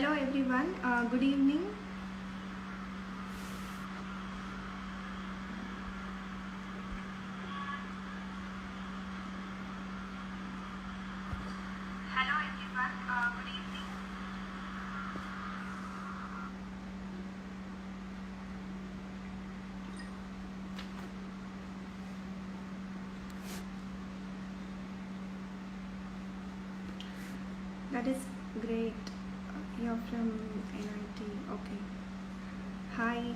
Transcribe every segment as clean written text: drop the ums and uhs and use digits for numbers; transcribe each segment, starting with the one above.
Hello everyone, good evening. Hello everyone, good evening. That is great. You're from NIT. Okay. Hi.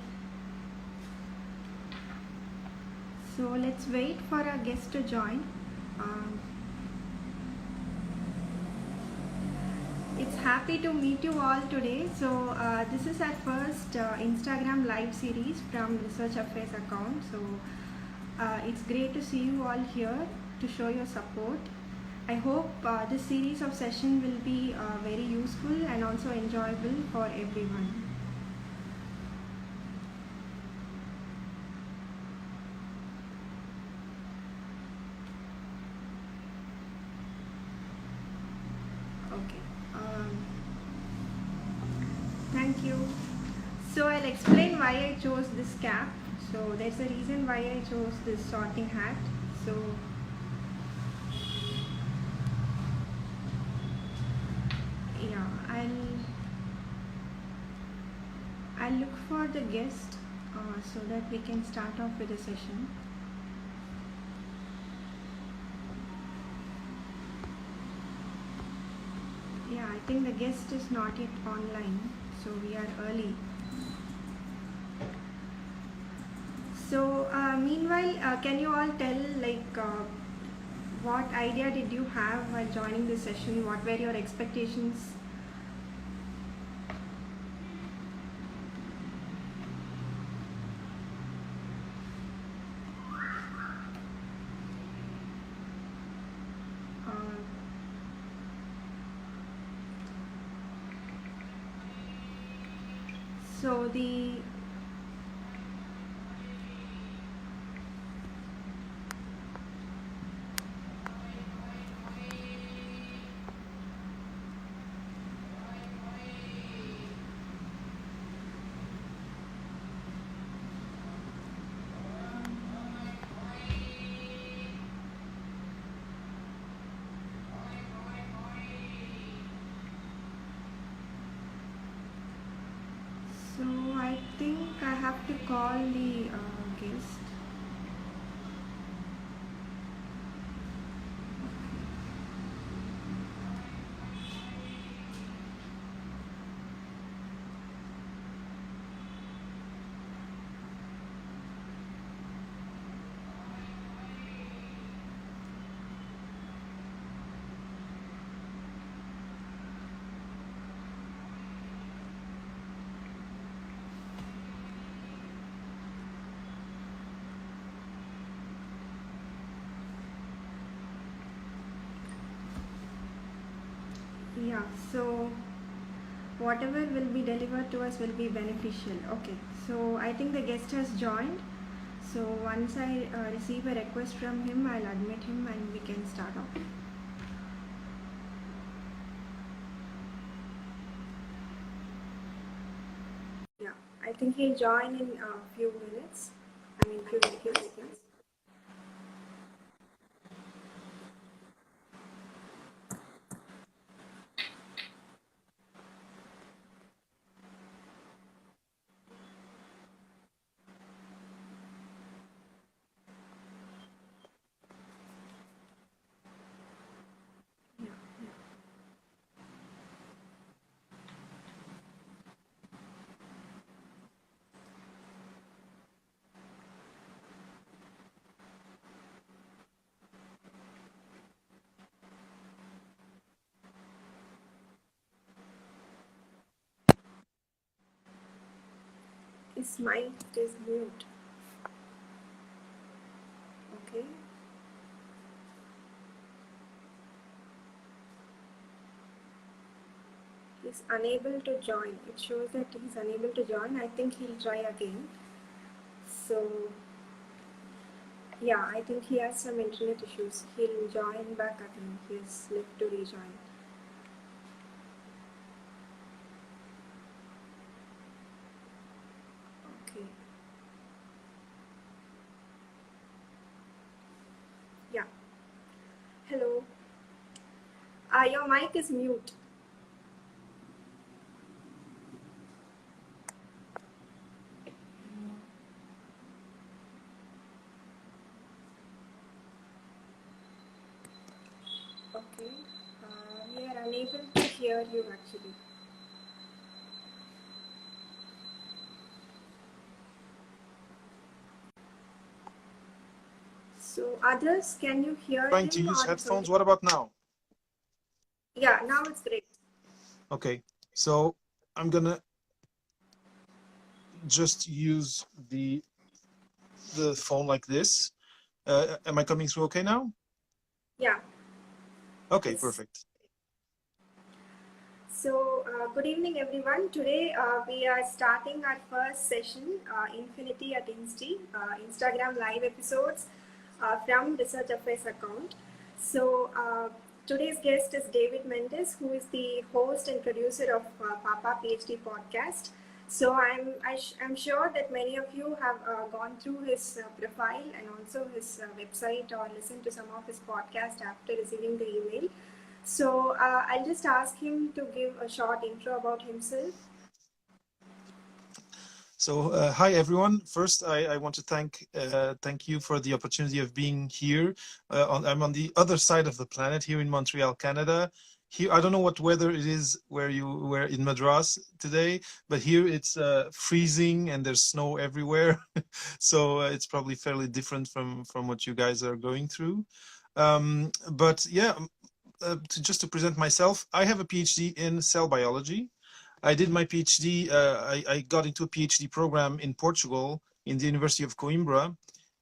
So let's wait for our guest to join. Um, it's happy to meet you all today. So this is our first Instagram live series from Research Affairs account. So it's great to see you all here to show your support. I hope this series of session will be very useful and also enjoyable for everyone. Okay. Thank you. So I'll explain why I chose this cap. So there's a reason why I chose this sorting hat. So yeah, I'll look for the guest so that we can start off with the session. Yeah, I think the guest is not yet online, so we are early. So meanwhile, can you all tell what idea did you have while joining this session? What were your expectations? Uh, so the So I think I have to call the guest. Yeah, so whatever will be delivered to us will be beneficial. Okay, so I think the guest has joined. So once I receive a request from him, I'll admit him and we can start off. Yeah, I think he'll join in a few minutes. I mean, few seconds. Yeah, yeah. His mic is mute. Okay. He's unable to join. It shows that he's unable to join. I think he'll try again. So yeah, I think he has some internet issues. He'll join back again. He's left to rejoin. Your mic is mute. Okay. We are unable to hear you actually. So others, can you hear Trying to him? use Or headphones. What about now? Yeah, now it's great. Okay, so I'm gonna just use the phone like this. Am I coming through okay now? Yeah. Okay, Yes. perfect. So, good evening, everyone. Today, we are starting our first session, Infinity at Insti, Instagram live episodes from Research Affairs account. So, today's guest is David Mendes, who is the host and producer of Papa PhD podcast. So, I'm sure that many of you have gone through his profile and also his website or listened to some of his podcast after receiving the email. So I'll just ask him to give a short intro about himself. So hi everyone. First, I want to thank you for the opportunity of being here. I'm on the other side of the planet here in Montreal, Canada. Here, I don't know what weather it is where you were in Madras today, but here it's freezing and there's snow everywhere. So it's probably fairly different from what you guys are going through. But yeah, just to present myself, I have a PhD in cell biology. I did my PhD, I got into a PhD program in Portugal in the University of Coimbra.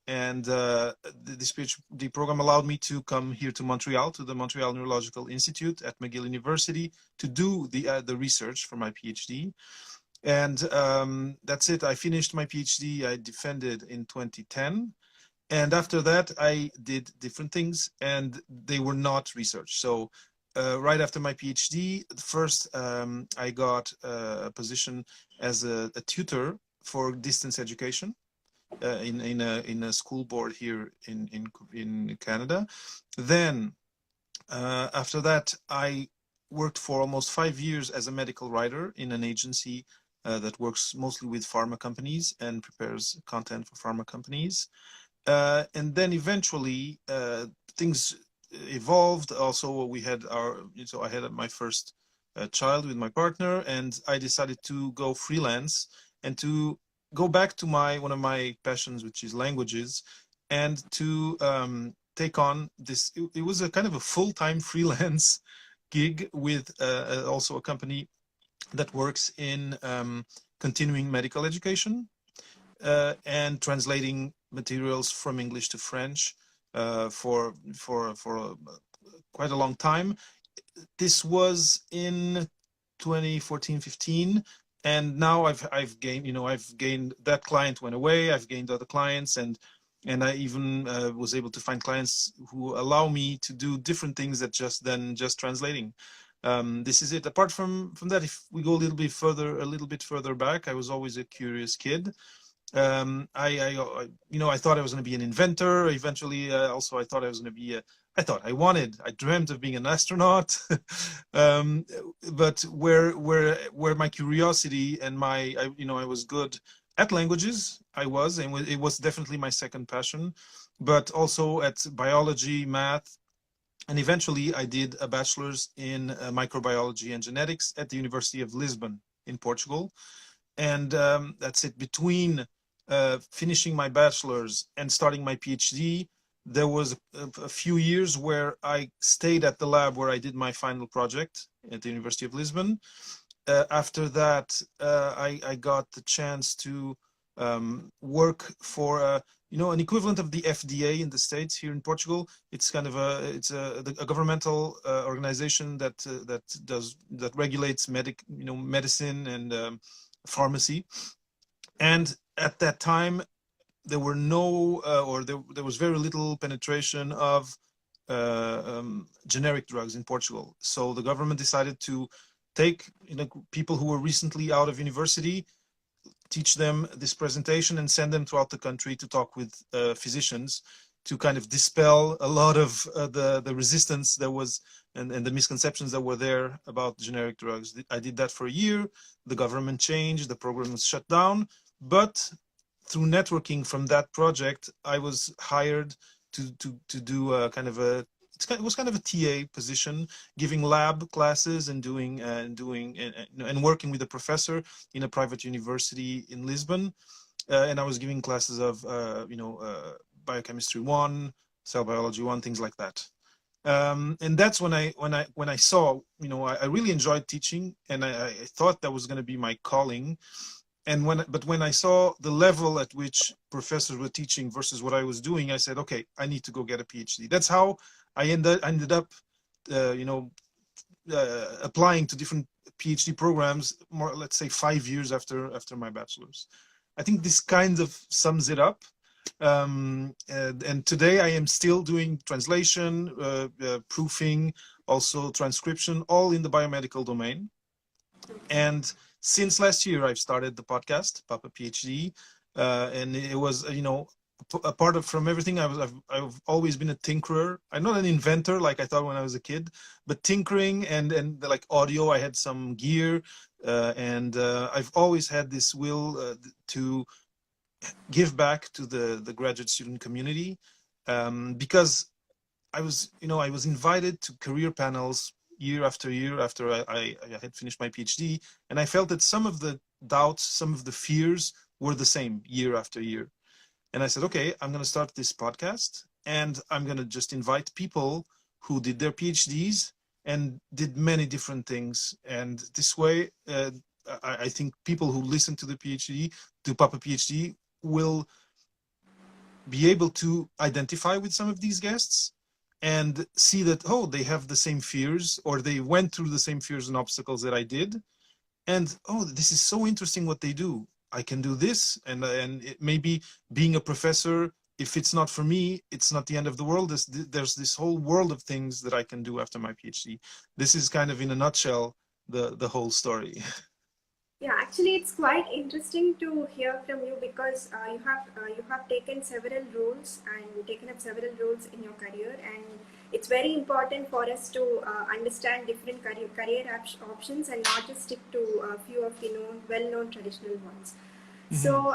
And this PhD program allowed me to come here to Montreal, to the Montreal Neurological Institute at McGill University to do the research for my PhD. And that's it. I finished my PhD, I defended in 2010. And after that, I did different things, and they were not research. So right after my PhD, first I got a position as a tutor for distance education in a school board here in Canada. Then after that, I worked for almost 5 years as a medical writer in an agency that works mostly with pharma companies and prepares content for pharma companies. And then eventually things evolved. Also, so I had my first child with my partner, and I decided to go freelance and to go back to one of my passions, which is languages, and to take on this. It was a kind of a full-time freelance gig with also a company that works in continuing medical education and translating materials from English to French for quite a long time. This was in 2014-15, and now I've gained, I've gained, that client went away, I've gained other clients, and I even was able to find clients who allow me to do different things that just translating. This is it. Apart from that, if we go a little bit further back, I was always a curious kid. I thought I was going to be an inventor. Eventually, also I thought I was going to be I dreamt of being an astronaut. um, but where my curiosity and I was good at languages. And it was definitely my second passion, but also at biology, math, and eventually I did a bachelor's in microbiology and genetics at the University of Lisbon in Portugal. And that's it. Between finishing my bachelor's and starting my PhD, there was a few years where I stayed at the lab where I did my final project at the University of Lisbon. After that, I got the chance to work for an equivalent of the FDA in the States. Here in Portugal, it's kind of a governmental organization that regulates medicine and pharmacy. And at that time, there were there was very little penetration of generic drugs in Portugal. So the government decided to take people who were recently out of university, teach them this presentation, and send them throughout the country to talk with physicians to kind of dispel a lot of the resistance that was and the misconceptions that were there about generic drugs. I did that for a year. The government changed, the program was shut down, but through networking from that project, I was hired to do a kind of a it was kind of a TA position, giving lab classes and doing and working with a professor in a private university in Lisbon, and I was giving classes of biochemistry 1, cell biology 1, things like that. And that's when I saw, I really enjoyed teaching, and I thought that was going to be my calling. And when I saw the level at which professors were teaching versus what I was doing, I said, okay, I need to go get a PhD. That's how I ended up, applying to different PhD programs, more, let's say 5 years after my bachelor's. I think this kind of sums it up. And today I am still doing translation, proofing, also transcription, all in the biomedical domain. And since last year, I've started the podcast, Papa PhD, and it was, apart from everything, I've always been a tinkerer. I'm not an inventor like I thought when I was a kid, but tinkering and like audio. I had some gear, and I've always had this will to give back to the graduate student community, because I was invited to career panels year after year after I had finished my PhD, and I felt that some of the doubts, some of the fears were the same year after year. And I said, okay, I'm going to start this podcast, and I'm going to just invite people who did their PhDs and did many different things. And this way, I think people who listen to the PhD, to Papa PhD, will be able to identify with some of these guests and see that, oh, they have the same fears, or they went through the same fears and obstacles that I did. And, oh, this is so interesting what they do. I can do this. And it maybe being a professor, if it's not for me, it's not the end of the world. There's this whole world of things that I can do after my PhD. This is kind of, in a nutshell, the whole story. Yeah, actually, it's quite interesting to hear from you, because you have taken several roles and taken up several roles in your career, and it's very important for us to understand different career options and not just stick to a few of well-known traditional ones. Mm-hmm. So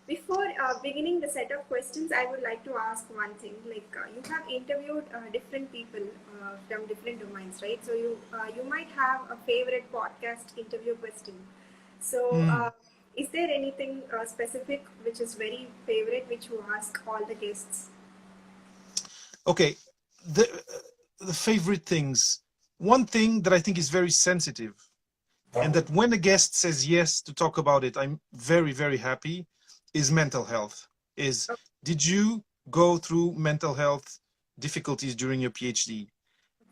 before beginning the set of questions, I would like to ask one thing. Like you have interviewed different people from different domains, right? So you might have a favorite podcast interview question. So is there anything specific which is very favorite, which you ask all the guests? Okay, the favorite things. One thing that I think is very sensitive, and that when a guest says yes to talk about it, I'm very, very happy, is mental health. Did you go through mental health difficulties during your PhD?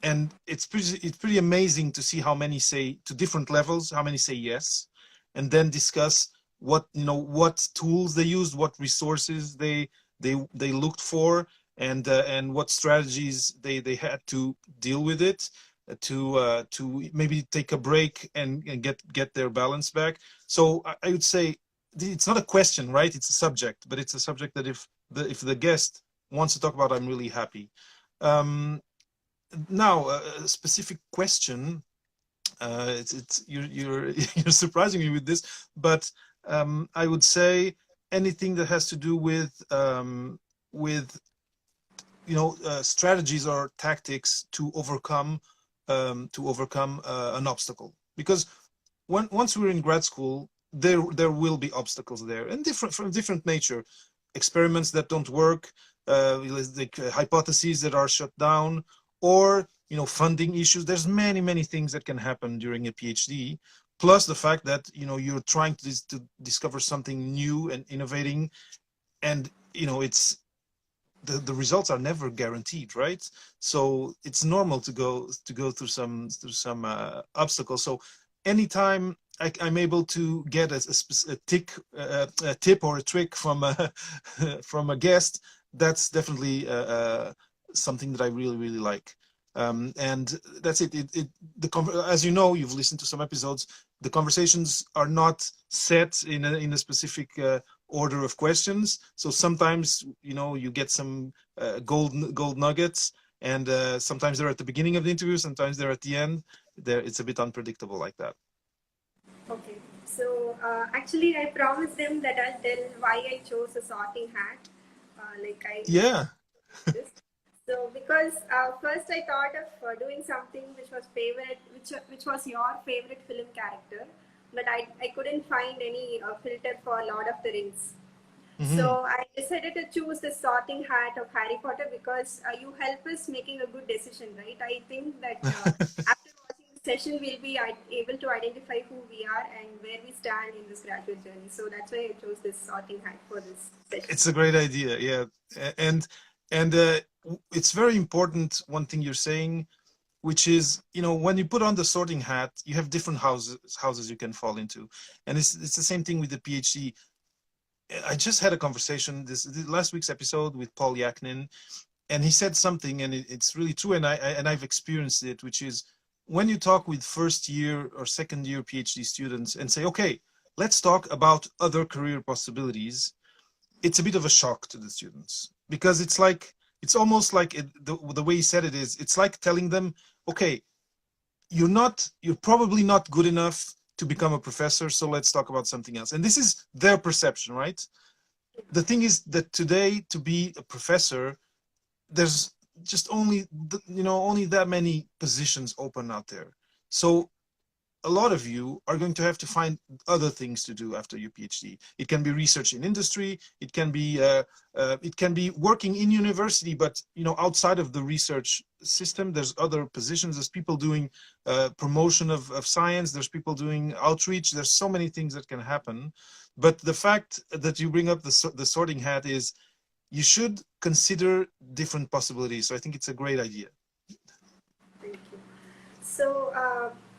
And it's pretty amazing to see how many say, to different levels, how many say yes, and then discuss what tools they used, what resources they looked for, and what strategies they had to deal with it, to maybe take a break and get their balance back. So I would say it's not a question, right? It's a subject, but it's a subject that if the guest wants to talk about, I'm really happy. Now, a specific question. You're surprising me with this, but I would say anything that has to do with strategies or tactics to overcome an obstacle. Because once we're in grad school, there will be obstacles there, and from different nature, experiments that don't work, like hypotheses that are shut down, or funding issues. There's many things that can happen during a PhD, plus the fact that you're trying to discover something new and innovating, and it's the results are never guaranteed, right? So it's normal to go through some obstacles. So anytime I'm able to get a tip or a trick from a guest, that's definitely something that I really like. And that's it. As you know, you've listened to some episodes. The conversations are not set in a specific order of questions. So sometimes, you know, you get some gold nuggets, and sometimes they're at the beginning of the interview, sometimes they're at the end. It's a bit unpredictable like that. Okay, so actually I promised them that I'll tell why I chose a sorting hat. Like I Yeah. this. So because first I thought of doing something which was your favorite film character, but I couldn't find any filter for Lord of the Rings. Mm-hmm. So I decided to choose the sorting hat of Harry Potter because you help us making a good decision, right? I think that after watching the session, we'll be able to identify who we are and where we stand in this graduate journey. So that's why I chose this sorting hat for this session. It's a great idea, yeah. And it's very important, one thing you're saying, which is, you know, when you put on the sorting hat, you have different houses you can fall into. And it's the same thing with the PhD. I just had a conversation this last week's episode with Paul Yaknin, and he said something, and it's really true, and I've experienced it, which is when you talk with first year or second year PhD students and say, okay, let's talk about other career possibilities, it's a bit of a shock to the students, because it's almost like the way he said it is, it's like telling them, okay, you're probably not good enough to become a professor, so let's talk about something else. And this is their perception, right? The thing is that today, to be a professor, there's just only, you know, only that many positions open out there. So a lot of you are going to have to find other things to do after your PhD. It can be research in industry. It can be working in university, but, you know, outside of the research system, there's other positions. There's people doing promotion of science. There's people doing outreach. There's so many things that can happen. But the fact that you bring up the sorting hat is, you should consider different possibilities. So I think it's a great idea. Thank you. So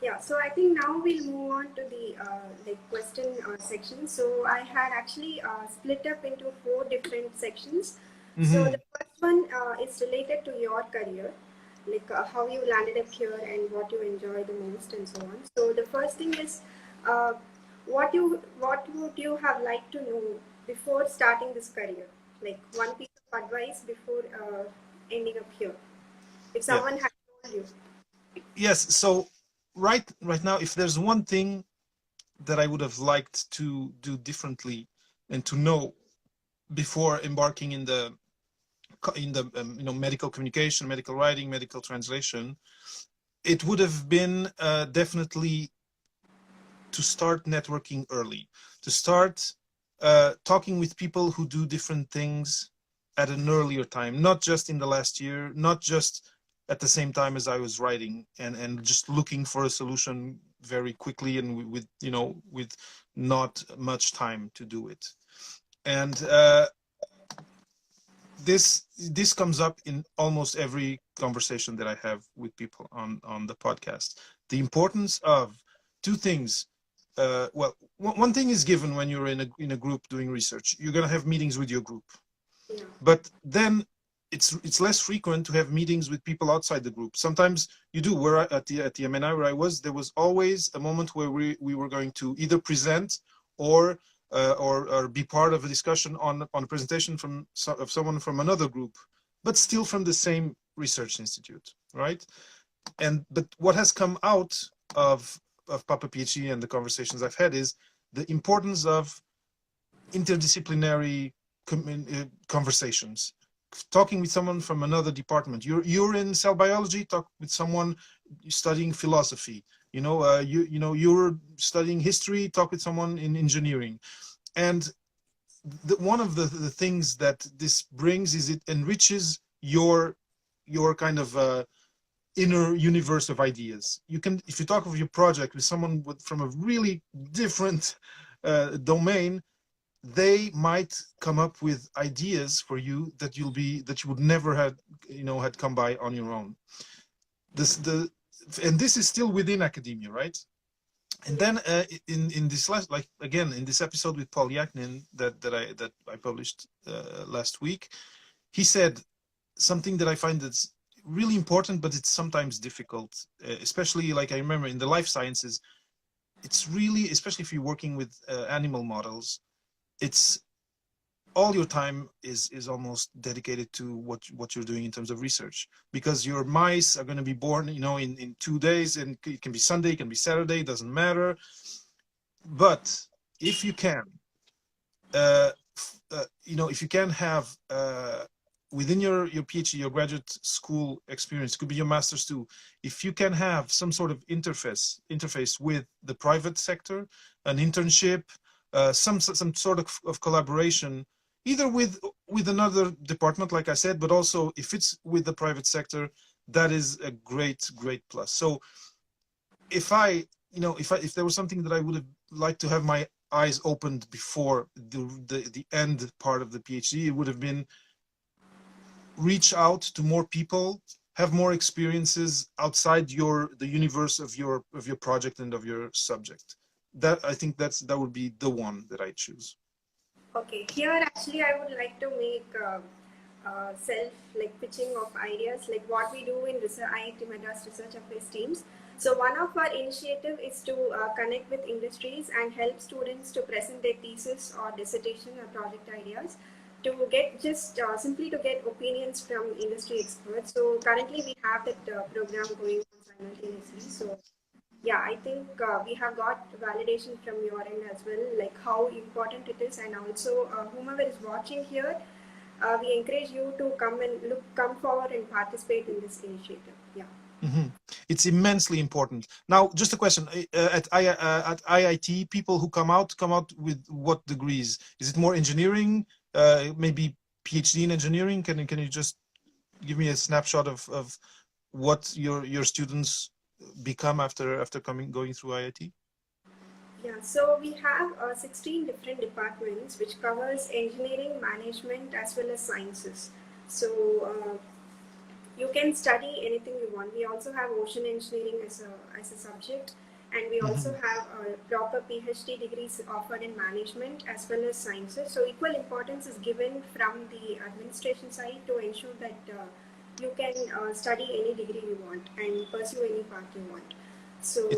yeah, so I think now we'll move on to the question section. So I had actually split up into 4 different sections. Mm-hmm. So the first one is related to your career, like how you landed up here and what you enjoy the most and so on. So the first thing is what would you have liked to know before starting this career? Like one piece of advice before ending up here, if someone had told you. Yes, so right now, if there's one thing that I would have liked to do differently and to know before embarking in the you know, medical communication, medical writing, medical translation, it would have been definitely to start networking early, to start talking with people who do different things at an earlier time, not just in the last year, not just at the same time as I was writing and just looking for a solution very quickly and with, you know, with not much time to do it. And this comes up in almost every conversation that I have with people on the podcast. The importance of 2 things. Well, one thing is given when you're in a group doing research. You're going to have meetings with your group. Yeah. But then it's less frequent to have meetings with people outside the group. Sometimes you do. Where at the MNI where I was, there was always a moment where we were going to either present or be part of a discussion on a presentation of someone from another group, but still from the same research institute, right? But what has come out of Papa PhD and the conversations I've had is the importance of interdisciplinary conversations. Talking with someone from another department. You're in cell biology, talk with someone studying philosophy. You know, you're studying history, talk with someone in engineering. And one of the things that this brings is it enriches your kind of inner universe of ideas. You can, if you talk of your project with someone from a really different domain, they might come up with ideas for you that you would never have, you know, had come by on your own. And this is still within academia, right? And then in this last, like again, in this episode with Paul Yaknin that I published last week, he said something that I find that's really important, but it's sometimes difficult, especially, like, I remember in the life sciences, it's really, especially if you're working with animal models, it's all your time is almost dedicated to what you're doing in terms of research, because your mice are going to be born, you know, in 2 days, and it can be Sunday, it can be Saturday, it doesn't matter. But if you can, you know, if you can have within your PhD, your graduate school experience, it could be your master's too, if you can have some sort of interface with the private sector, an internship, some sort of collaboration, either with another department, like I said, but also if it's with the private sector, that is a great plus. So if I, you know, if there was something that I would have liked to have my eyes opened before the end part of the PhD, it would have been reach out to more people, have more experiences outside the universe of your project and of your subject. That, I think that would be the one that I choose. Okay, here actually I would like to make self pitching of ideas, like what we do in IIT Madras Research Affairs teams. So one of our initiative is to connect with industries and help students to present their thesis or dissertation or project ideas, to get just simply to get opinions from industry experts. So currently we have that program going on simultaneously. So yeah, I think we have got validation from your end as well, like how important it is, and also whomever is watching here, we encourage you to come forward and participate in this initiative. Yeah. Mm-hmm. It's immensely important. Now, just a question: at IIT, people who come out with what degrees? Is it more engineering? Maybe PhD in engineering? Can you just give me a snapshot of what your students become after going through IIT? Yeah, so we have 16 different departments which covers engineering, management as well as sciences. So you can study anything you want. We also have ocean engineering as a subject, and we also have proper PhD degrees offered in management as well as sciences. So equal importance is given from the administration side to ensure that you can study any degree you want and pursue any path you want. So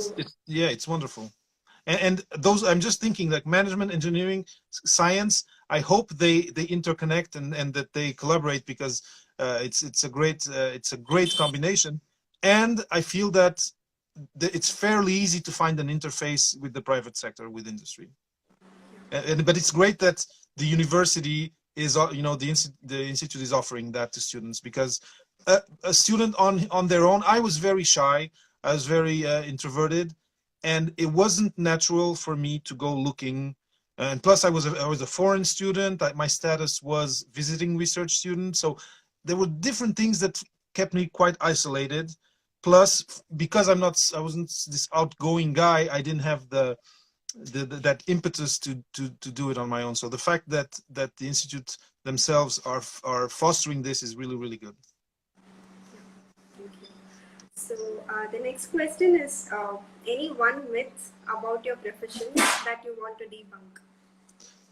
Yeah, it's wonderful. And those, I'm just thinking, like management, engineering, science, I hope they interconnect and that they collaborate, because it's a great combination. And I feel that it's fairly easy to find an interface with the private sector, with industry. But it's great that the university is, you know, the institute is offering that to students, because a student on their own, I was very shy, I was very introverted, and it wasn't natural for me to go looking. And plus, I was a foreign student. My status was visiting research student, so there were different things that kept me quite isolated. Plus, because I wasn't this outgoing guy, I didn't have that impetus to do it on my own. So the fact that the institute themselves are fostering this is really good. thank you. So the next question is any one myth about your profession that you want to debunk?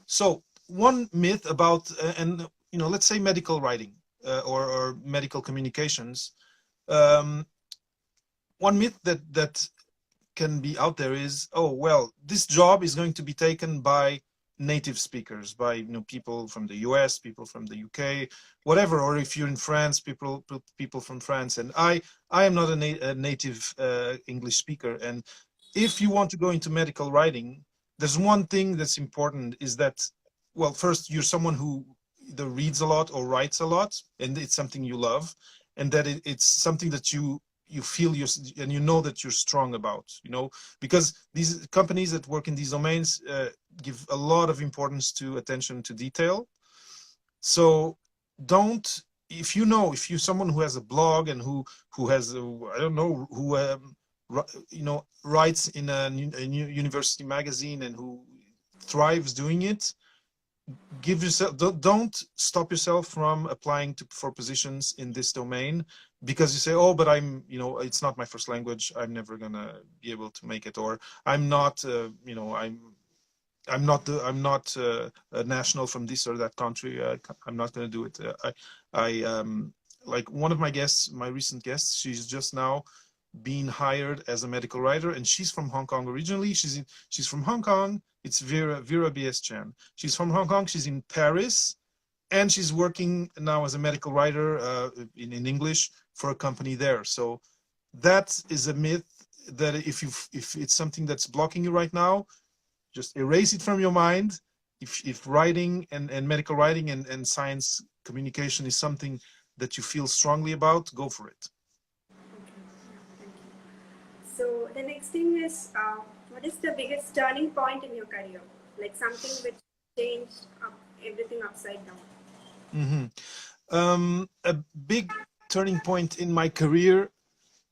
So one myth about and you know, let's say medical writing or medical communications. One myth that can be out there is, oh well, this job is going to be taken by native speakers, by, you know, people from the US, people from the UK, whatever, or if you're in France, people from France. And I am not a native English speaker. And if you want to go into medical writing, there's one thing that's important, is that, well, first, you're someone who either reads a lot or writes a lot, and it's something you love, and that it's something that you feel and you know that you're strong about, you know, because these companies that work in these domains give a lot of importance to attention to detail. So don't, if you're someone who has a blog and who has I don't know, who you know, writes in a university magazine and who thrives doing it, give yourself, don't stop yourself from applying for positions in this domain, because you say, oh, but I'm, you know, it's not my first language, I'm never gonna be able to make it, or I'm not you know, I'm not a national from this or that country, I'm not going to do it. Like one of my guests, my recent guests, she's just now being hired as a medical writer, and she's from Hong Kong originally. She's from Hong Kong, It's Vera BS-Chan. She's from Hong Kong. She's in Paris, and she's working now as a medical writer in English for a company there. So that is a myth that if it's something that's blocking you right now, just erase it from your mind. If writing and medical writing and science communication is something that you feel strongly about, go for it. So the next thing is, what is the biggest turning point in your career? Like something which changed everything upside down. A big turning point in my career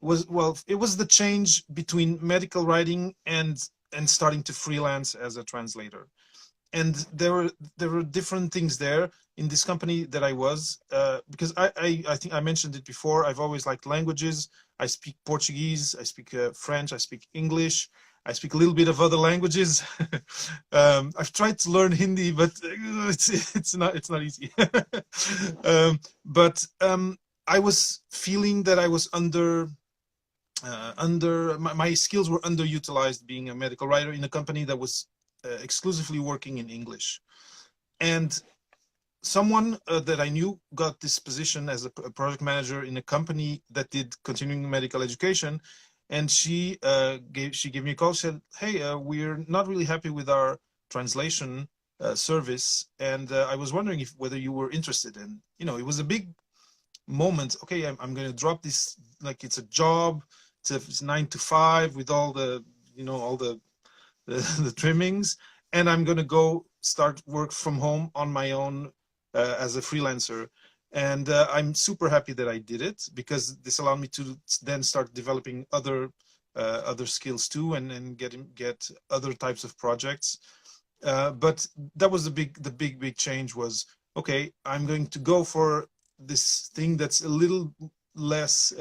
was, well, it was the change between medical writing and starting to freelance as a translator. And there were different things there in this company that I was, because I think I mentioned it before. I've always liked languages. I speak Portuguese, I speak French, I speak English, I speak a little bit of other languages. I've tried to learn Hindi, but it's not easy. But I was feeling that I was my skills were underutilized being a medical writer in a company that was exclusively working in English. And someone that I knew got this position as a project manager in a company that did continuing medical education. And she gave me a call, said, hey, we're not really happy with our translation service. And I was wondering whether you were interested. And, you know, it was a big moment. Okay, I'm going to drop this, like it's a job, it's 9 to 5 with all the, you know, all the trimmings, and I'm going to go start work from home on my own as a freelancer. And I'm super happy that I did it, because this allowed me to then start developing other skills too, and get other types of projects. But that was the big change was, okay, I'm going to go for this thing that's a little less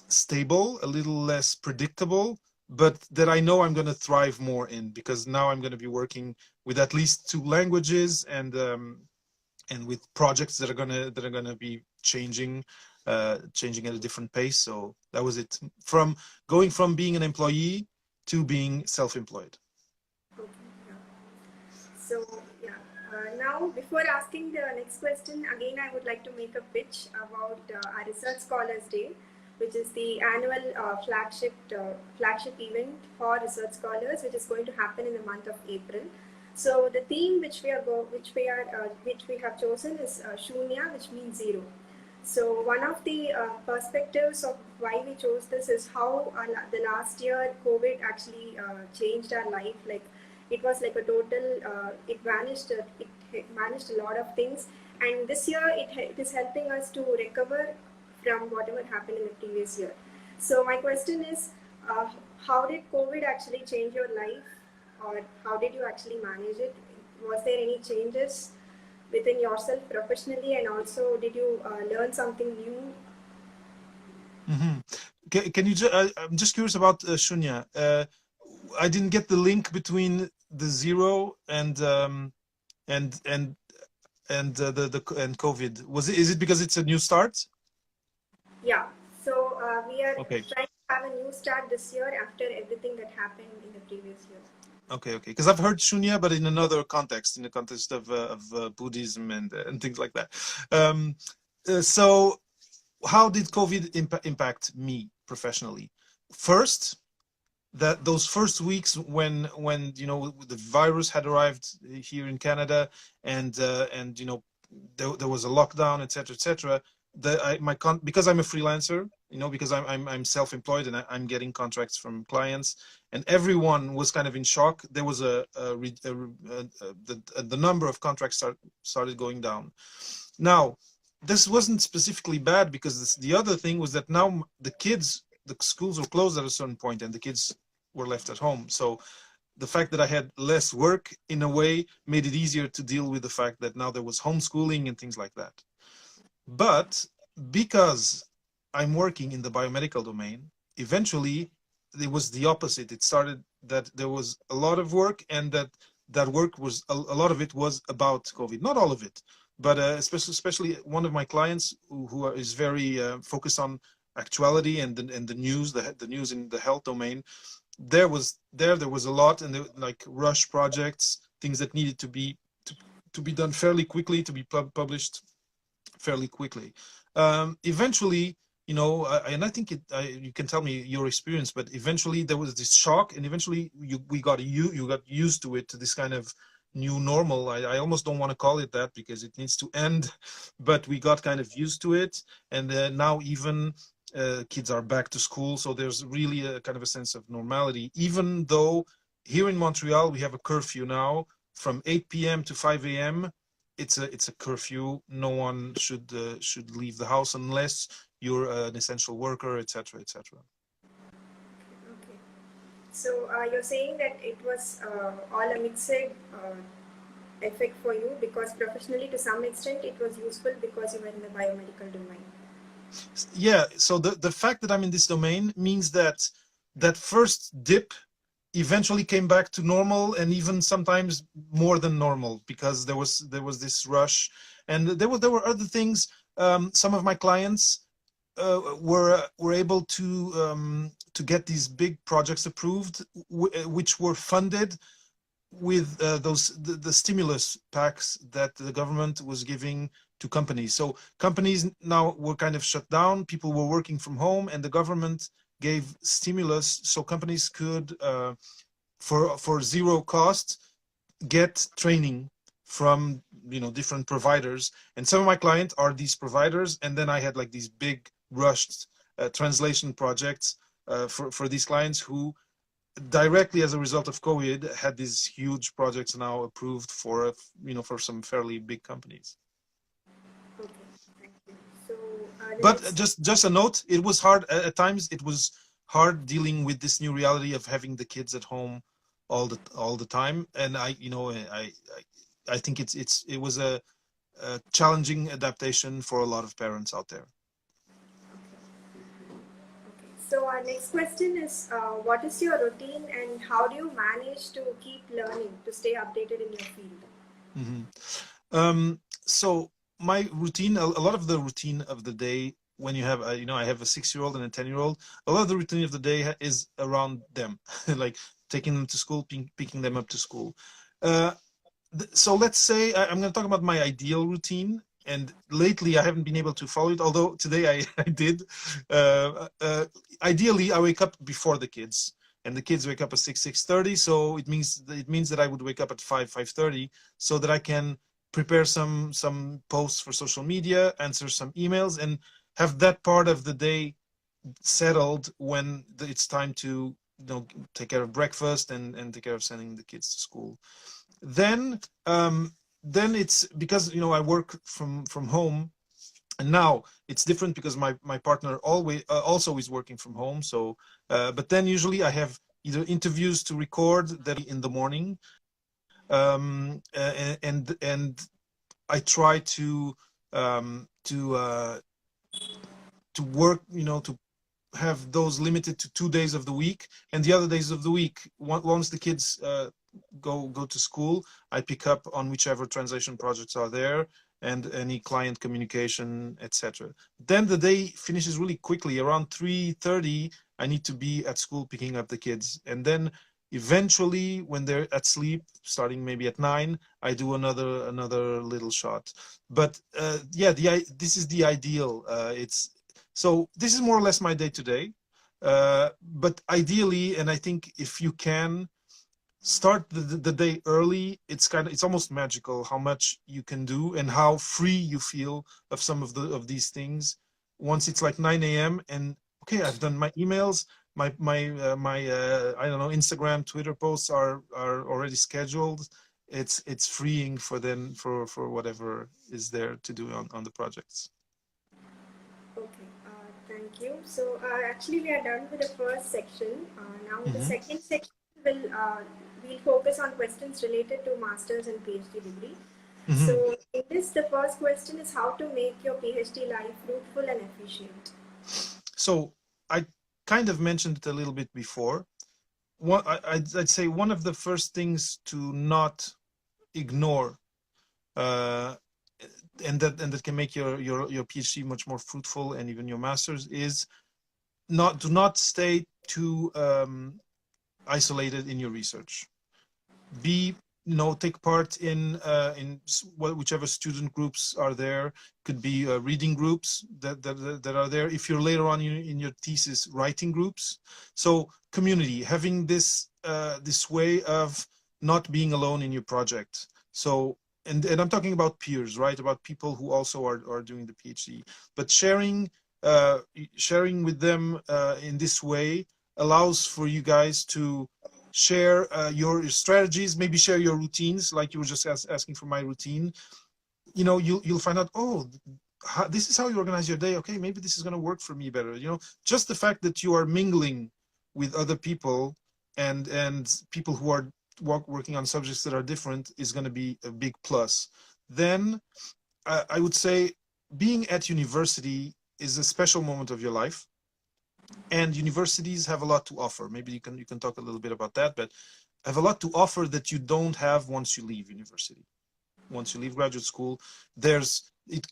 stable, a little less predictable, but that I know I'm going to thrive more in, because now I'm going to be working with at least 2 languages and with projects that are going to be changing at a different pace. So that was it, from going from being an employee to being self-employed. Okay, yeah. So yeah, now before asking the next question, again I would like to make a pitch about our Research Scholars Day, which is the annual flagship event for research scholars, which is going to happen in the month of April. So the theme which we have chosen is Shunya, which means zero. So one of the perspectives of why we chose this is how the last year COVID actually changed our life. Like it was like a total, it vanished a lot of things, and this year it is helping us to recover from whatever happened in the previous year. So my question is, how did COVID actually change your life, or how did you actually manage it? Was there any changes within yourself professionally, and also did you learn something new? Mm-hmm. Can you I'm just curious about Shunya. I didn't get the link between the zero and COVID. Is it because it's a new start? Yeah, so we are okay. trying to have a new start this year after everything that happened in the previous year. Okay. Because I've heard Shunya, but in another context, in the context of Buddhism and things like that. So, how did COVID impact me professionally? First, those first weeks when you know the virus had arrived here in Canada, and you know there was a lockdown, etc. Because I'm a freelancer, you know, because I'm self-employed and I'm getting contracts from clients, and everyone was kind of in shock. There was the number of contracts started going down. Now, this wasn't specifically bad, because the other thing was that now the schools were closed at a certain point and the kids were left at home. So the fact that I had less work in a way made it easier to deal with the fact that now there was homeschooling and things like that. But because I'm working in the biomedical domain, eventually it was the opposite. It started that there was a lot of work, and that work was a lot of it was about COVID. Not all of it, but especially one of my clients who is very focused on actuality and the news, the news in the health domain. there was a lot, and like rush projects, things that needed to be done fairly quickly, to be published fairly quickly. Eventually, you know, and I think you can tell me your experience, but eventually there was this shock, and eventually you got used to it, to this kind of new normal. I almost don't want to call it that because it needs to end, but we got kind of used to it, and now even kids are back to school, so there's really a kind of a sense of normality, even though here in Montreal we have a curfew now from 8 p.m. to 5 a.m. It's a curfew. No one should leave the house unless you're an essential worker, etc., etc. Okay. So you're saying that it was all a mixed effect for you, because professionally to some extent it was useful because you were in the biomedical domain. Yeah, so the fact that I'm in this domain means that that first dip eventually came back to normal, and even sometimes more than normal, because there was this rush, and there were other things. Some of my clients were able to get these big projects approved, which were funded with the stimulus packs that the government was giving to companies. So companies now were kind of shut down, people were working from home, and the government gave stimulus so companies could for zero cost get training from, you know, different providers. And some of my clients are these providers, and then I had like these big rushed translation projects for these clients who directly as a result of COVID had these huge projects now approved for, you know, for some fairly big companies. Okay, thank you. So But just a note, it was hard at times. It was hard dealing with this new reality of having the kids at home all the time. And I think it was a challenging adaptation for a lot of parents out there. okay. So our next question is, what is your routine and how do you manage to keep learning, to stay updated in your field? So my routine, a lot of the routine of the day, when you have, you know, I have a 6-year-old and a 10-year-old, a lot of the routine of the day is around them, like taking them to school, picking them up to school. So let's say I'm going to talk about my ideal routine. And lately I haven't been able to follow it, although today I did. Ideally, I wake up before the kids, and the kids wake up at 6:30. So it means that I would wake up at 5:30, so that I can prepare some posts for social media, answer some emails, and have that part of the day settled when it's time to, you know, take care of breakfast and take care of sending the kids to school. Then it's because, you know, I work from home, and now it's different because my partner always also is working from home. So but then usually I have either interviews to record that in the morning, and I try um, to uh, to work, you know, to have those limited to 2 days of the week, and the other days of the week, once the kids go to school, I pick up on whichever translation projects are there and any client communication, etc. Then the day finishes really quickly. Around 3:30 I need to be at school picking up the kids, and then eventually when they're at sleep, starting maybe at 9, I do another little shot. But yeah, this is the ideal. So this is more or less my day to day. But ideally, and I think if you can start the day early, it's almost magical how much you can do and how free you feel of some of these things. Once it's like 9 a.m. and okay, I've done my emails, my I don't know, Instagram, Twitter posts are already scheduled. It's freeing for them for whatever is there to do on the projects. Okay, thank you. So actually we are done with the first section. Now the second section we'll focus on questions related to master's and PhD degree. So in this, the first question is how to make your PhD life fruitful and efficient. So I kind of mentioned it a little bit before. I'd say one of the first things to not ignore, and that can make your PhD much more fruitful, and even your master's, is do not stay too isolated in your research. Be, take part in whichever student groups are there. Could be reading groups that are there. If you're later on in your thesis, writing groups. So community, having this this way of not being alone in your project. So and I'm talking about peers, right? About people who also are doing the PhD, but sharing with them in this way allows for you guys to share your strategies, maybe share your routines, like you were just asking for my routine. You'll find out, oh, this is how you organize your day. Okay, maybe this is going to work for me better. Just the fact that you are mingling with other people and people who are working on subjects that are different is going to be a big plus. Then I would say being at university is a special moment of your life. And universities have a lot to offer. Maybe you can talk a little bit about that, but have a lot to offer that you don't have once you leave university. Once you leave graduate school, there's and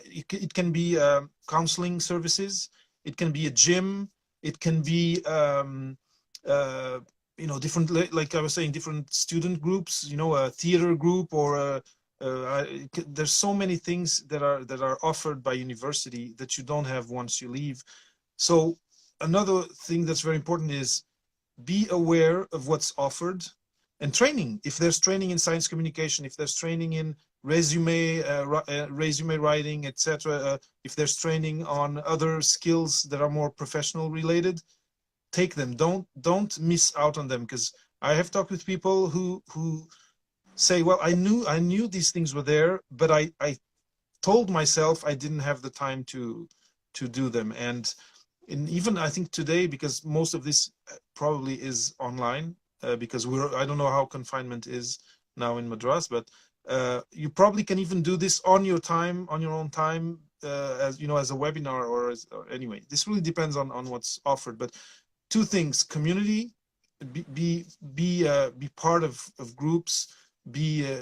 it can be counseling services, it can be a gym, it can be different, like I was saying, different student groups, a theater group or there's so many things that are offered by university that you don't have once you leave. So another thing that's very important is be aware of what's offered, and training. If there's training in science communication, if there's training in resume writing, etc., if there's training on other skills that are more professional related, take them. Don't miss out on them, because I have talked with people who say, well, I knew these things were there, but I told myself I didn't have the time to do them. And even I think today, because most of this probably is online, because I don't know how confinement is now in Madras, but you probably can even do this on your own time, as a webinar or anyway. This really depends on what's offered. But two things: community, be part of groups,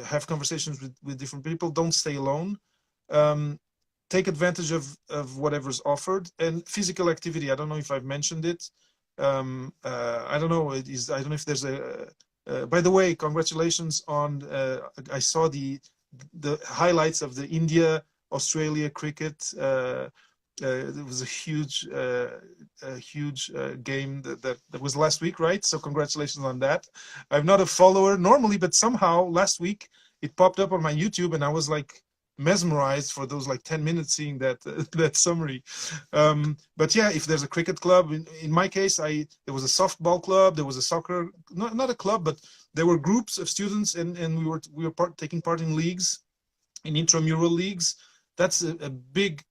have conversations with different people. Don't stay alone. Take advantage of whatever's offered, and physical activity. I don't know if I've mentioned it. I don't know. I don't know if there's a. By the way, congratulations on. I saw the highlights of the India-Australia cricket. It was a huge game that was last week, right? So congratulations on that. I'm not a follower normally, but somehow last week it popped up on my YouTube, and I was like mesmerized for those like 10 minutes seeing that summary. But yeah, if there's a cricket club, in my case, there was a softball club, there was a soccer, not a club, but there were groups of students, and we were taking part in leagues, in intramural leagues. That's a big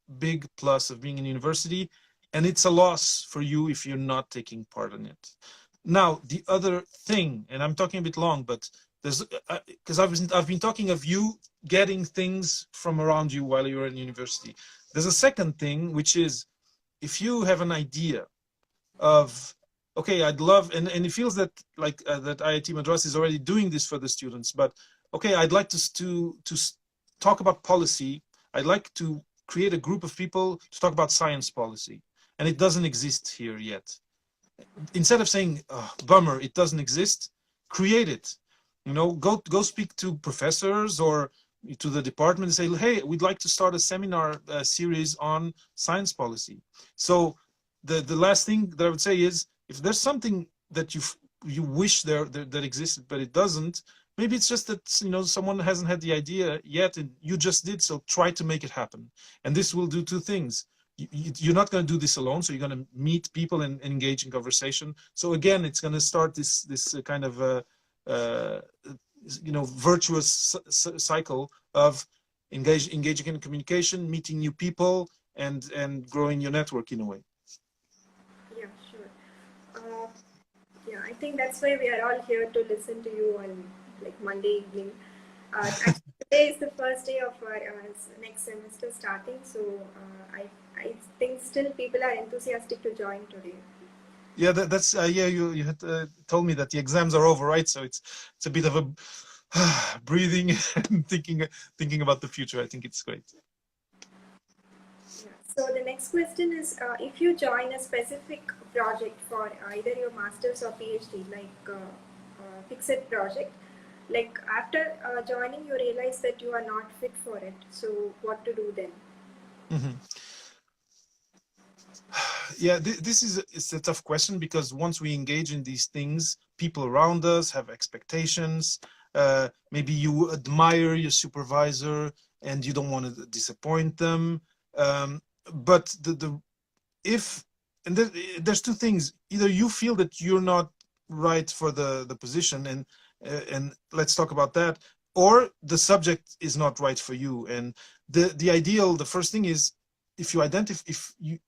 plus of being in university, and it's a loss for you if you're not taking part in it. Now, the other thing, and I'm talking a bit long, but there's because I've been talking of you getting things from around you while you're in university. There's a second thing, which is if you have an idea of, okay, I'd love, and it feels that like that IIT Madras is already doing this for the students, but okay, I'd like to talk about policy. I'd like to create a group of people to talk about science policy, and it doesn't exist here yet. Instead of saying, oh, bummer, it doesn't exist, create it. Go speak to professors or to the department and say, hey, we'd like to start a seminar series on science policy. So the last thing that I would say is, if there's something that you wish that existed but it doesn't, maybe it's just that someone hasn't had the idea yet and you just did. So try to make it happen. And this will do two things. You're not going to do this alone, so you're going to meet people and engage in conversation. So again, it's going to start this kind of virtuous cycle of engaging in communication, meeting new people, and growing your network in a way. Yeah, sure. Yeah, I think that's why we are all here to listen to you on like Monday evening. Actually, today is the first day of our next semester starting, so I think still people are enthusiastic to join today. Yeah, that's yeah. You had told me that the exams are over, right? So it's a bit of a breathing and thinking about the future. I think it's great. Yeah. So the next question is, if you join a specific project for either your master's or PhD, like fixed project, like after joining, you realize that you are not fit for it. So what to do then? Mhm. Yeah, this is it's a tough question, because once we engage in these things, people around us have expectations. Maybe you admire your supervisor and you don't want to disappoint them. But if and there's two things: either you feel that you're not right for the position, and let's talk about that, or the subject is not right for you. And the first thing is, if you identify, if you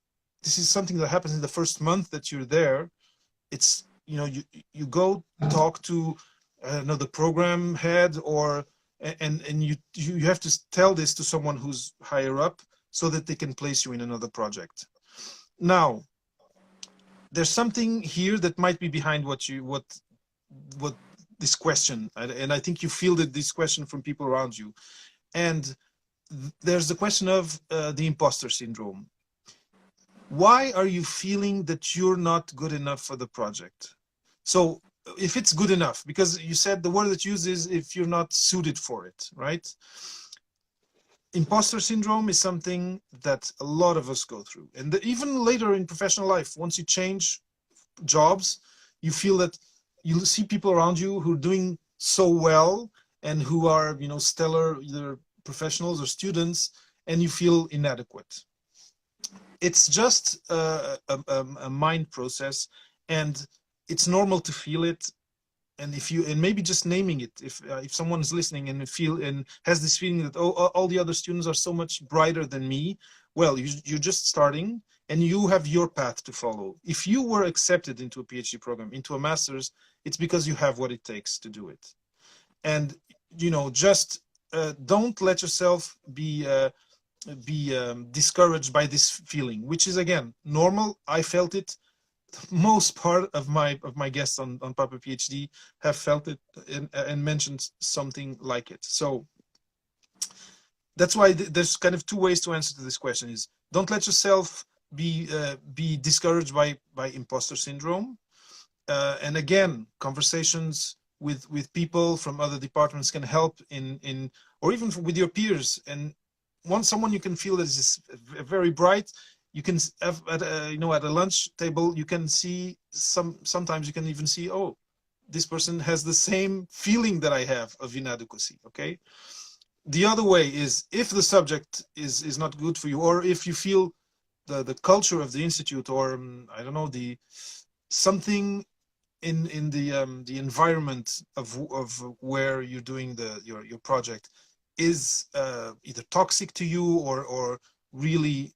this is something that happens in the first month that you're there. It's, you go talk to the program head, or and you have to tell this to someone who's higher up, so that they can place you in another project. Now, there's something here that might be behind what this question, and I think you fielded this question from people around you. And there's the question of the imposter syndrome. Why are you feeling that you're not good enough for the project? So if it's good enough, because you said the word that you use is if you're not suited for it, right? Imposter syndrome is something that a lot of us go through. And even later in professional life, once you change jobs, you feel that you see people around you who are doing so well and who are, stellar, either professionals or students, and you feel inadequate. It's just a mind process, and it's normal to feel it. And maybe just naming it, if someone is listening and has this feeling that, oh, all the other students are so much brighter than me, well, you're just starting, and you have your path to follow. If you were accepted into a PhD program, into a master's, it's because you have what it takes to do it. And just don't let yourself be discouraged by this feeling, which is, again, normal. I felt it. Most part of my guests on Papa PhD have felt it, and mentioned something like it. So that's why there's kind of two ways to answer to this question: is don't let yourself be discouraged by imposter syndrome. And again, conversations with people from other departments can help in or even with your peers. And once someone you can feel that is very bright, you can have at a lunch table, you can see sometimes you can even see, oh, this person has the same feeling that I have of inadequacy. Okay. The other way is, if the subject is not good for you, or if you feel the culture of the institute, or I don't know, the something in the environment of where you're doing your project is either toxic to you, or really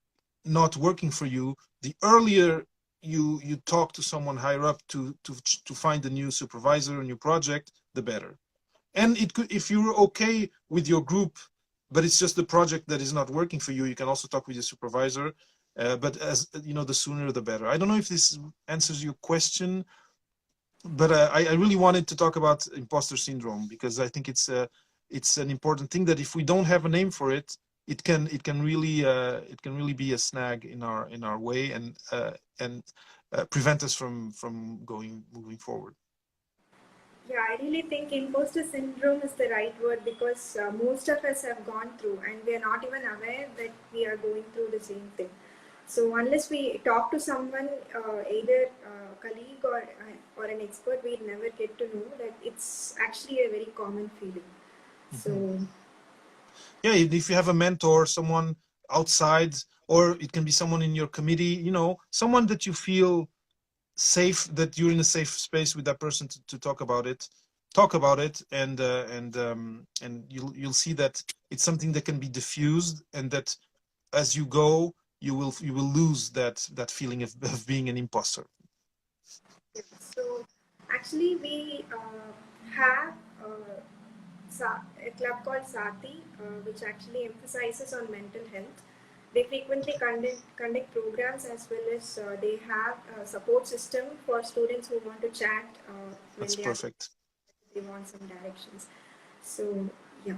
not working for you, the earlier you talk to someone higher up to find a new supervisor, a new project, the better. And it could, if you're okay with your group, but it's just the project that is not working for you, you can also talk with your supervisor. But as you know, the sooner the better. I don't know if this answers your question, but I really wanted to talk about imposter syndrome, because I think it's an important thing, that if we don't have a name for it, it can really be a snag in our way, and prevent us from moving forward. Yeah, I really think imposter syndrome is the right word, because most of us have gone through and we are not even aware that we are going through the same thing. So unless we talk to someone, either a colleague or an expert, we never get to know that it's actually a very common feeling. So Yeah, if you have a mentor, someone outside, or it can be someone in your committee, someone that you feel safe, that you're in a safe space with that person to talk about it, and you'll see that it's something that can be diffused, and that as you go, you will lose that feeling of being an imposter. so actually we have a club called Sati, which actually emphasizes on mental health. They frequently conduct programs, as well as they have a support system for students who want to chat when That's perfect. they want some directions. So yeah.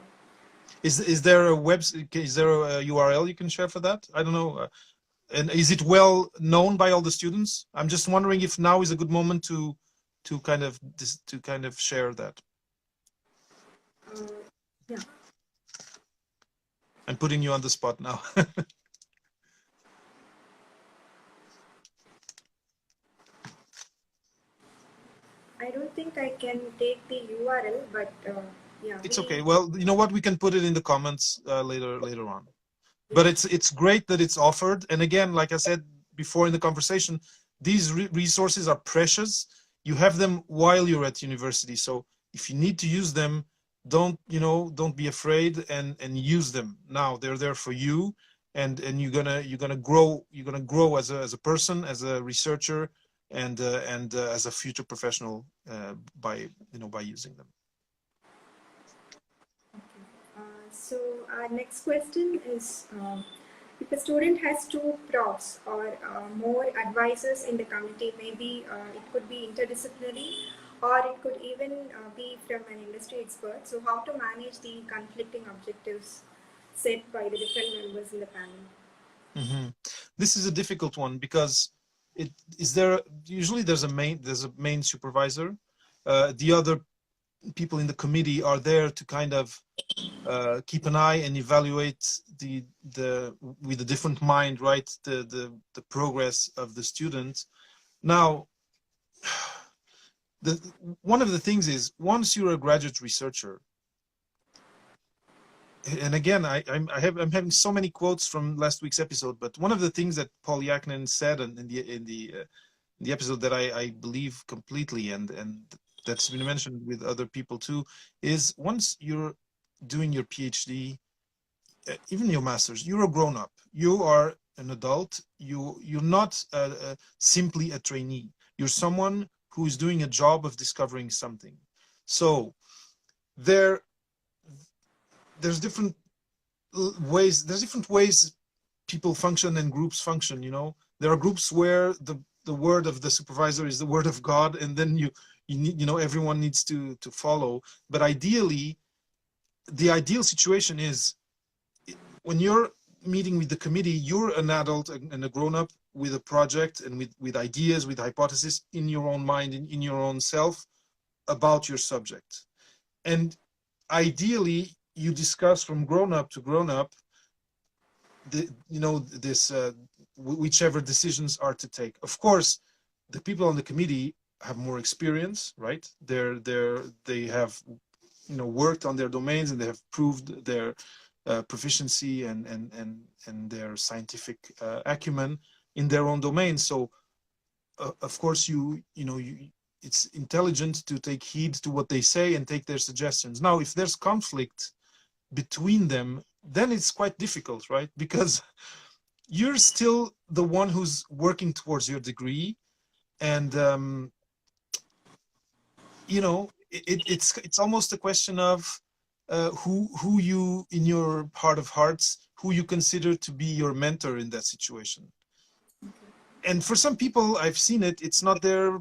Is there a URL you can share for that? I don't know. And is it well known by all the students? I'm just wondering if now is a good moment to kind of share that. Yeah. I'm putting you on the spot now. I don't think I can take the URL, but yeah. It's okay. Well, you know what? We can put it in the comments later on. But it's great that it's offered. And again, like I said before in the conversation, these resources are precious. You have them while you're at university. So if you need to use them, don't be afraid and use them now. They're there for you, and you're gonna grow as a person, as a researcher, and as a future professional by using them. So our next question is, if a student has two profs or more advisors in the committee, maybe it could be interdisciplinary, or it could even be from an industry expert. So how to manage the conflicting objectives set by the different members in the panel? Mm-hmm. This is a difficult one because usually there's a main supervisor. The other people in the committee are there to kind of keep an eye and evaluate with a different mind, right? The progress of the student. Now, one of the things is, once you're a graduate researcher, and again, I'm having so many quotes from last week's episode, but one of the things that Paul Yaknin said in the episode that I believe completely, and that's been mentioned with other people too, is once you're doing your PhD, even your master's, you're a grown-up. You are an adult. You're not simply a trainee. You're someone who is doing a job of discovering something. So there's different ways. There's different ways people function and groups function. There are groups where the word of the supervisor is the word of God, and then you need, everyone needs to follow. But ideally, the ideal situation is when you're meeting with the committee, you're an adult and a grown-up with a project and with ideas, with hypotheses in your own mind, in your own self about your subject. And ideally, you discuss from grown-up to grown-up, whichever decisions are to take. Of course, the people on the committee have more experience, right? They have worked on their domains, and they have proved their proficiency and their scientific acumen in their own domain. So of course it's intelligent to take heed to what they say and take their suggestions. Now, if there's conflict between them, then it's quite difficult, right? Because you're still the one who's working towards your degree, and it's almost a question of who you, in your heart of hearts, who you consider to be your mentor in that situation. And for some people, I've seen it, it's not their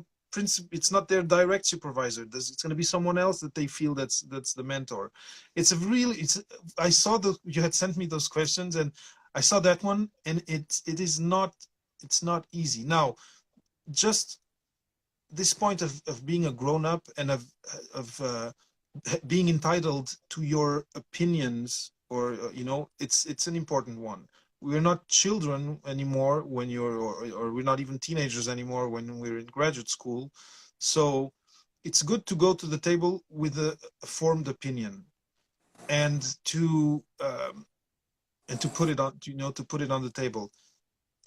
direct supervisor. It's going to be someone else that they feel that's the mentor. I saw you had sent me those questions, and I saw that one, and it's not easy. Now, just this point of being a grown-up and of being entitled to your opinions, or it's an important one. We're not children anymore when or we're not even teenagers anymore when we're in graduate school. So it's good to go to the table with a formed opinion, and to put it on, to put it on the table.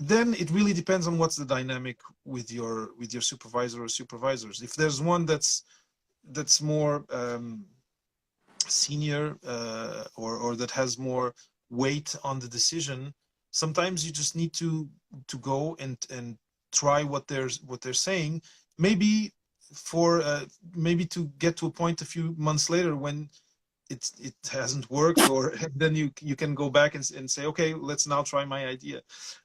Then it really depends on what's the dynamic with your supervisor or supervisors. If there's one that's more senior, or that has more weight on the decision, sometimes you just need to go and try what they're saying. Maybe maybe to get to a point a few months later when it hasn't worked, or then you can go back and say, okay, let's now try my idea.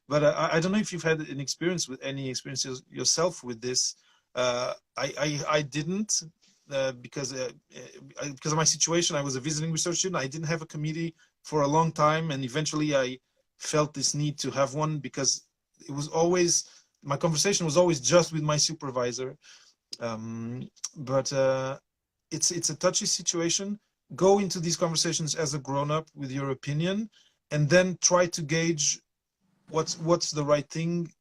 But I don't know if you've had any experiences yourself with this. I didn't, because of my situation. I was a visiting research student. I didn't have a committee for a long time, and eventually I felt this need to have one, because it was always, my conversation was always just with my supervisor. But it's a touchy situation. Go into these conversations as a grown-up with your opinion, and then try to gauge what's the right thing,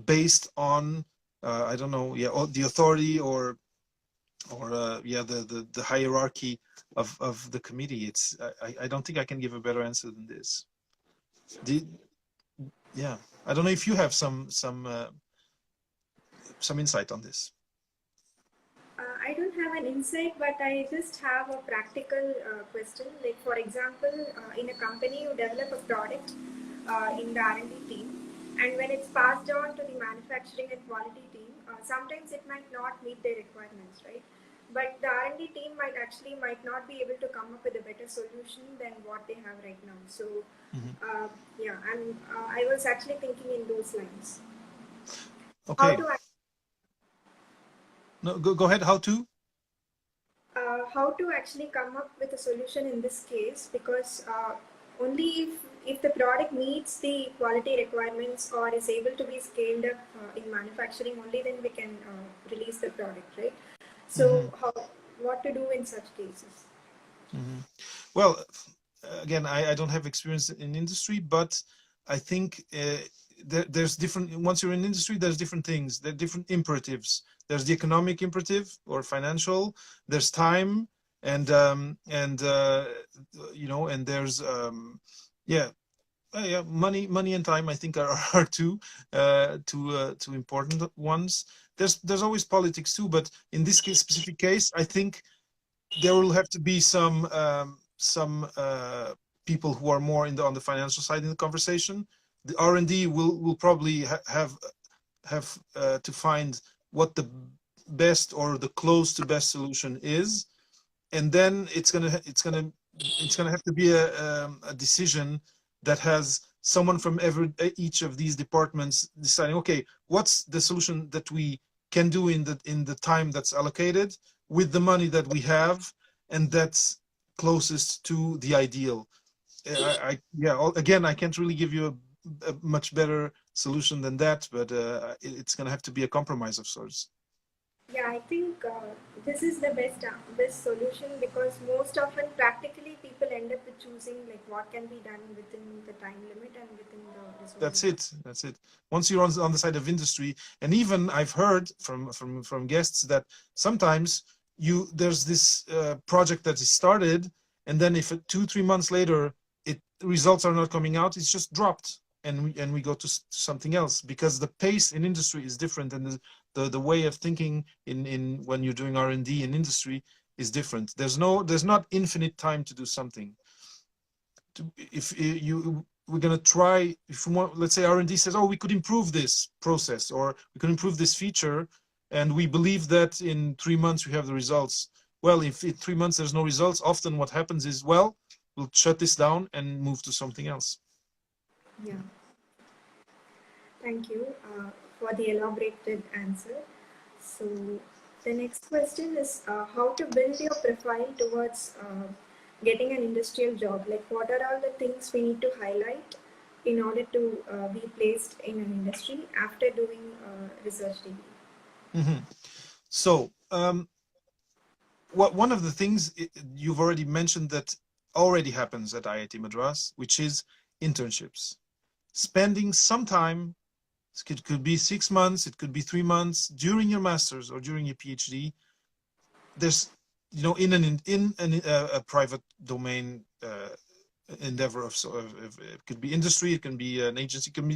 based on I don't know, yeah, the authority or yeah, the hierarchy of the committee. It's I don't think I can give a better answer than this. Yeah, I don't know if you have some insight on this. I don't have an insight, but I just have a practical question. Like, for example, in a company, you develop a product in the R&D team, and when it's passed on to the manufacturing and quality team, sometimes it might not meet their requirements, right? But the R&D team might not be able to come up with a better solution than what they have right now. So, yeah, I was actually thinking in those lines. Okay. No, go ahead. How to actually come up with a solution in this case, because only if the product meets the quality requirements or is able to be scaled up in manufacturing, only then we can release the product, right? So what to do in such cases? Well, again, I don't have experience in industry, but I think there's different, once you're in industry, there's different things, there are different imperatives. There's the economic imperative or financial, there's time, and and there's money and time, I think, are two important ones. There's always politics too, but in this specific case, I think there will have to be some people who are more on the financial side in the conversation. The R&D will probably have to find what the best or the close to best solution is, and then it's gonna have to be a decision that has someone from each of these departments deciding, okay, what's the solution that we can do in the time that's allocated with the money that we have, and that's closest to the ideal. Again, I can't really give you a much better solution than that, but it's going to have to be a compromise of sorts. Yeah, I think this is the best solution, because most often practically people end up with choosing like what can be done within the time limit and within the resources. That's it. Once you're on the side of industry, and even I've heard from guests that sometimes there's this project that is started, and then if 2-3 months later results are not coming out, it's just dropped, and we go to something else, because the pace in industry is different, and the way of thinking in when you're doing R&D in industry is different. There's not infinite time to do something. We're going to try, if we want, let's say R&D says, oh, we could improve this process, or we could improve this feature, and we believe that in 3 months we have the results. Well, if in 3 months there's no results, often what happens is, well, we'll shut this down and move to something else. Yeah. Thank you for the elaborated answer. So the next question is how to build your profile towards getting an industrial job. Like, what are all the things we need to highlight in order to be placed in an industry after doing research degree? So one of the things you've already mentioned that already happens at IIT Madras, which is internships. Spending some time, it could be 6 months, it could be 3 months during your master's or during your PhD. There's, in a private domain endeavor it could be industry, it can be an agency, it can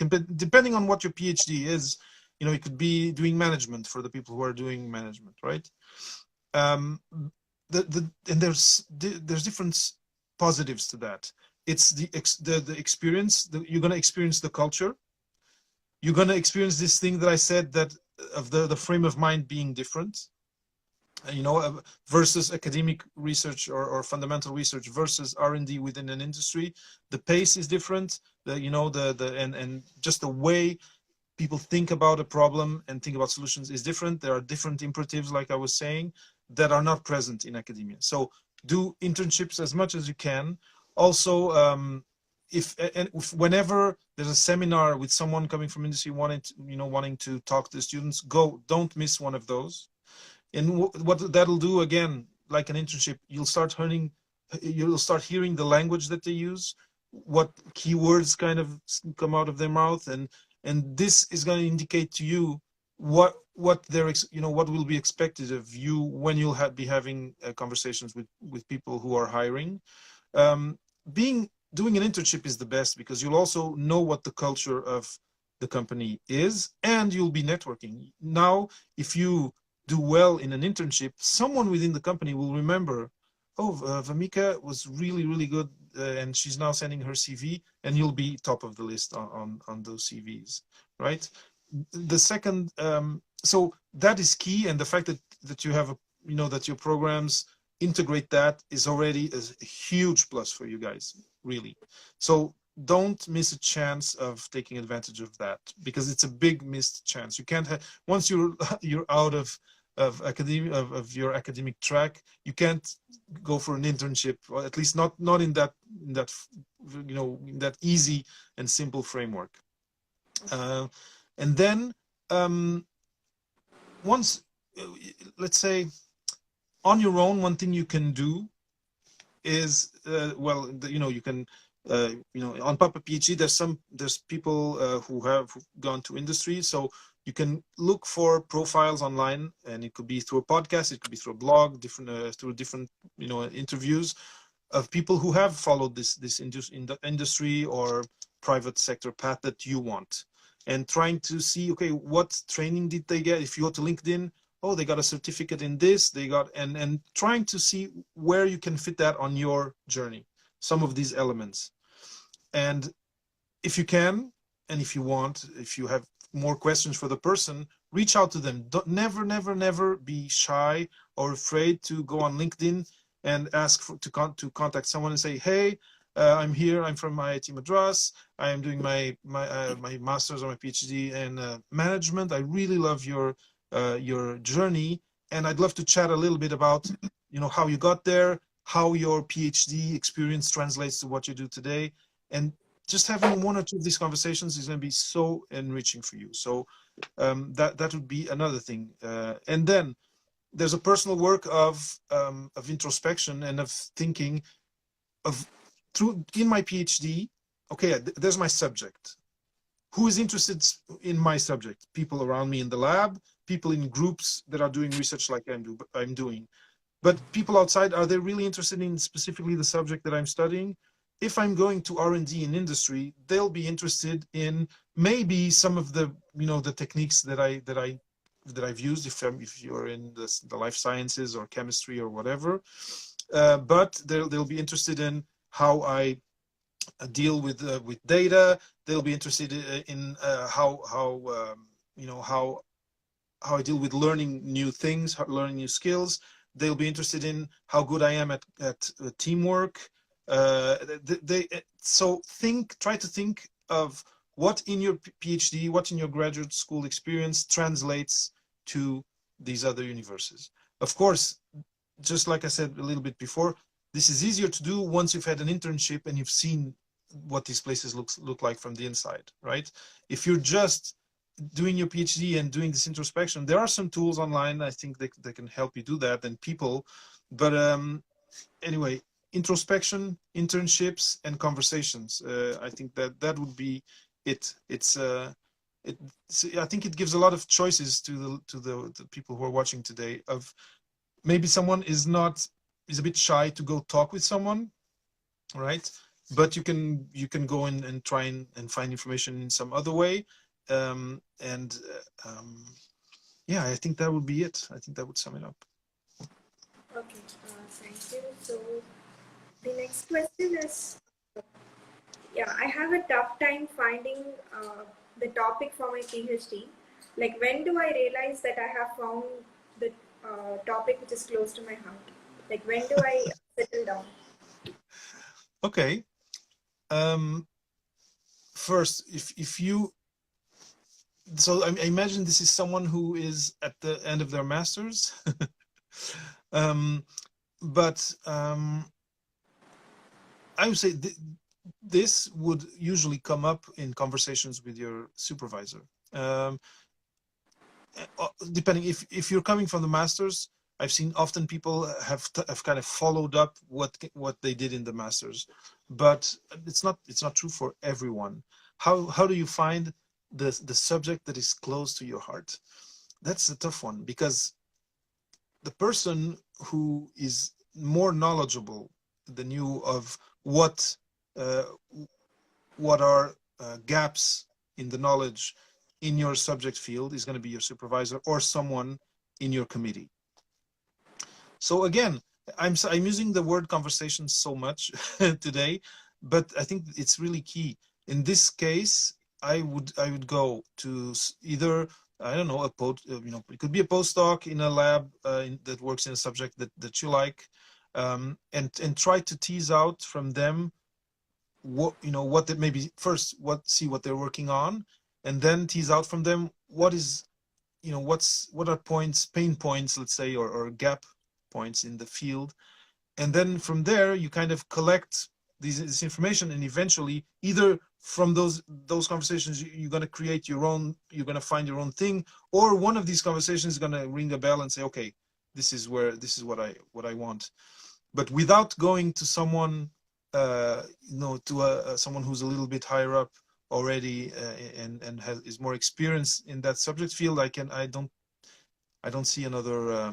be depending on what your PhD is. It could be doing management for the people who are doing management, right? And there's different positives to that. It's the experience. You're going to experience the culture. You're going to experience this thing that I said, that of the frame of mind being different, versus academic research or fundamental research versus R&D within an industry. The pace is different. And just the way people think about a problem and think about solutions is different. There are different imperatives, like I was saying, that are not present in academia. So do internships as much as you can. Also, if whenever there's a seminar with someone coming from industry wanting to talk to the students, go, don't miss one of those. And what that'll do, again, like an internship, you'll start hearing the language that they use, what keywords kind of come out of their mouth, and this is going to indicate to you what what will be expected of you when you'll be having conversations with people who are hiring. Doing an internship is the best, because you'll also know what the culture of the company is, and you'll be networking. Now, if you do well in an internship, someone within the company will remember, oh, Vamika was really, really good, and she's now sending her CV, and you'll be top of the list on those CVs, right? The second, so that is key, and the fact that you have that your programs integrate that is already a huge plus for you guys, really. So don't miss a chance of taking advantage of that, because it's a big missed chance. You can't have, once you're out of your academic track, you can't go for an internship, or at least not in that in that easy and simple framework. And then once, let's say, on your own, one thing you can do is you can on Papa PhD, there's people who have gone to industry, so you can look for profiles online, and it could be through a podcast, it could be through a blog, through different interviews of people who have followed this industry or private sector path that you want, and trying to see, okay, what training did they get? If you go to LinkedIn, oh, they got a certificate in this, they got, and trying to see where you can fit that on your journey, some of these elements. And if you can, and if you want, if you have more questions for the person, reach out to them. Never be shy or afraid to go on LinkedIn and ask to contact someone and say, hey, I'm here, I'm from IIT Madras, I am doing my master's or my PhD in management. I really love your journey, and I'd love to chat a little bit about how you got there, how your PhD experience translates to what you do today. And just having one or two of these conversations is going to be so enriching for you. So that would be another thing. And then there's a personal work of introspection and of thinking in my PhD. Okay, there's my subject. Who is interested in my subject? People around me in the lab, people in groups that are doing research like I'm doing. But people outside, are they really interested in specifically the subject that I'm studying? If I'm going to R&D in industry, they'll be interested in maybe some of the the techniques that I've used if you're in the life sciences or chemistry or whatever. But they'll be interested in how I deal with data. They'll be interested in how I deal with learning new things, learning new skills. They'll be interested in how good I am at teamwork. So try to think of what in your PhD, what in your graduate school experience translates to these other universes. Of course, just like I said a little bit before, this is easier to do once you've had an internship and you've seen what these places look like from the inside, right? If you're just doing your PhD and doing this introspection, there are some tools online, I think, that can help you do that, and people. But anyway, introspection, internships, and conversations. I think that would be it. I think it gives a lot of choices to the people who are watching today. Of maybe someone is a bit shy to go talk with someone, right? But you can go in and try and find information in some other way. Yeah, I think that would be it. I think that would sum it up. Okay, thank you. So the next question is, yeah, I have a tough time finding the topic for my PhD. Like, when do I realize that I have found the topic which is close to my heart? Like, when do I settle down? Okay. First, if you, so I imagine this is someone who is at the end of their masters. But I would say this would usually come up in conversations with your supervisor. Um, Depending, if you're coming from the masters, I've seen often people have kind of followed up what they did in the masters, but it's not true for everyone. How do you find the subject that is close to your heart? That's a tough one, because the person who is more knowledgeable than you of what uh, what are gaps in the knowledge in your subject field is going to be your supervisor or someone in your committee. So again, I'm using the word conversation so much today, but I think it's really key. In this case, I would go to either, I don't know, it could be a postdoc in a lab that works in a subject that you like, and try to tease out from them what they maybe first see what they're working on, and then tease out from them what is what are pain points, let's say, or gap points in the field. And then from there you kind of collect this information, and eventually either from those conversations you're going to create your own, you're going to find your own thing, or one of these conversations is going to ring a bell and say, okay, this is what I want. But without going to someone, to someone who's a little bit higher up already, and is more experienced in that subject field, I don't see another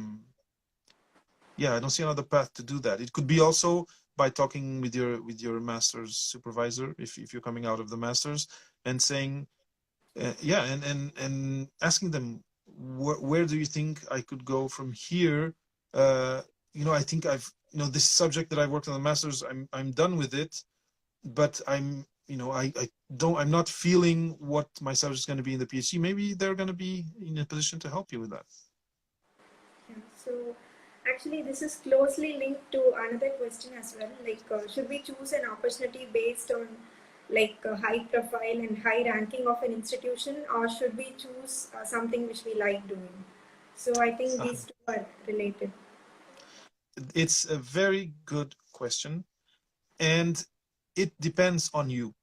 I don't see another path to do that. It could be also by talking with your master's supervisor, if you're coming out of the master's, and saying, and asking them, where do you think I could go from here? I think this subject that I worked on the masters, I'm done with it, but I'm not feeling what my subject is going to be in the PhD. Maybe they're going to be in a position to help you with that. Yeah, so actually, this is closely linked to another question as well. Like, should we choose an opportunity based on like a high profile and high ranking of an institution, or should we choose something which we like doing? So I think these two are related. It's a very good question, and it depends on you.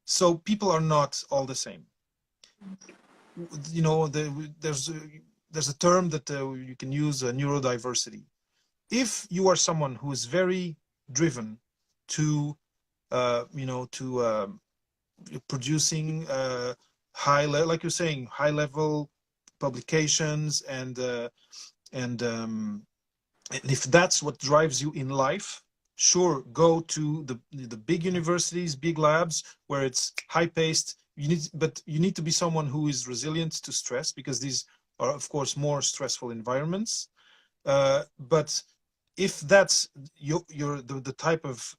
So people are not all the same. There's a term that you can use, neurodiversity. If you are someone who is very driven to producing like you're saying, high level publications, and if that's what drives you in life, sure, go to the big universities, big labs where it's high paced. But you need to be someone who is resilient to stress, because these are, of course, more stressful environments. But if that's the type of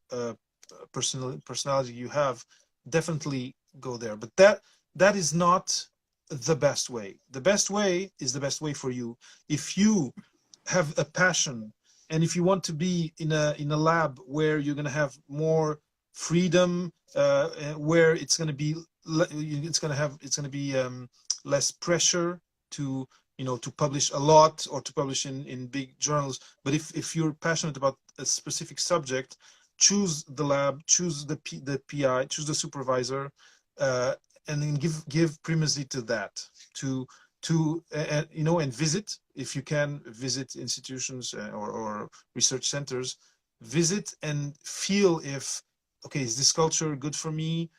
personality you have, definitely go there. But that is not the best way. The best way is the best way for you. If you have a passion, and if you want to be in a lab where you're going to have more freedom, where it's going to be less pressure to to publish a lot, or to publish in big journals. But if you're passionate about a specific subject, choose the lab, choose the PI, choose the supervisor, and then give primacy to that, and visit, if you can, visit institutions, or research centers. Visit and feel if, okay, is this culture good for me?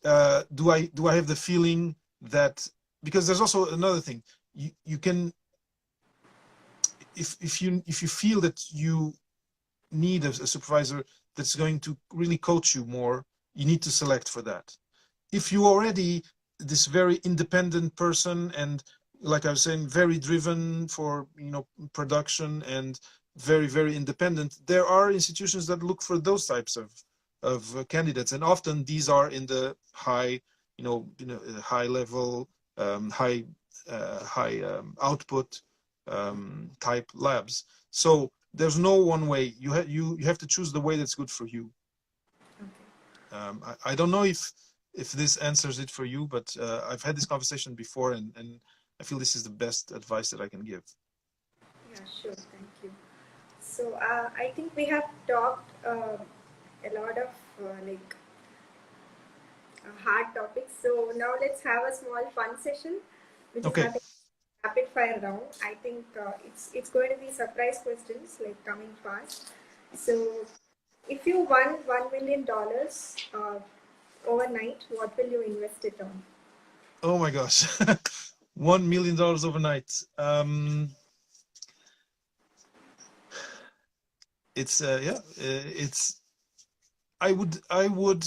Do I have the feeling that, because there's also another thing, you can, if you feel that you need a supervisor that's going to really coach you more, you need to select for that. If you already this very independent person, and like I was saying, very driven for production, and very, very independent, there are institutions that look for those types of candidates, and often these are in the high high level, high output type labs. So there's no one way. You have to choose the way that's good for you. I don't know if this answers it for you, but I've had this conversation before, and I feel this is the best advice that I can give. Yeah, sure. Thank you. So I think we have talked a lot of like So now let's have a small fun session, which is Okay. nothing rapid fire round. I think it's going to be surprise questions like coming fast. So if you won $1 million overnight, what will you invest it on? Oh my gosh. $1 million overnight. It's yeah. It's I would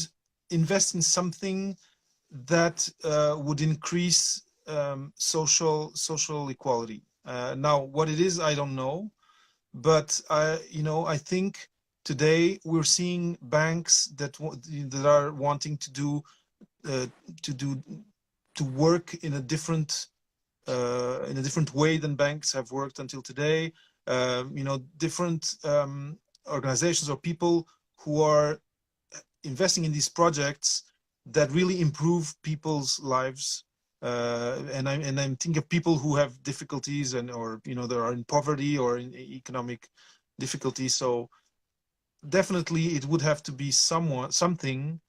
invest in something that would increase social equality. Now, what it is, I don't know, but I think today we're seeing banks that are wanting uh, to do to work in a different way than banks have worked until today. Different organizations or people who are investing in these projects that really improve people's lives. And I'm thinking of people who have difficulties or they are in poverty or in economic difficulty. So definitely it would have to be something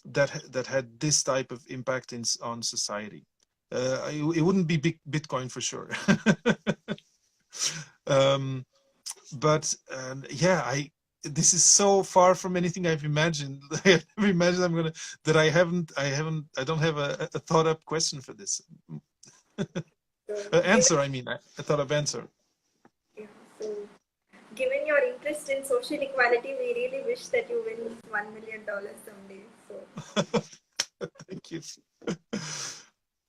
that had this type of impact on society. It wouldn't be Bitcoin for sure. um, but yeah, this is so far from anything I've imagined. I never imagined I don't have a thought up question for this. So Answer, I mean, a thought up answer. yeah, so given your interest in social equality, we really wish that you win $1 million someday. So Thank you.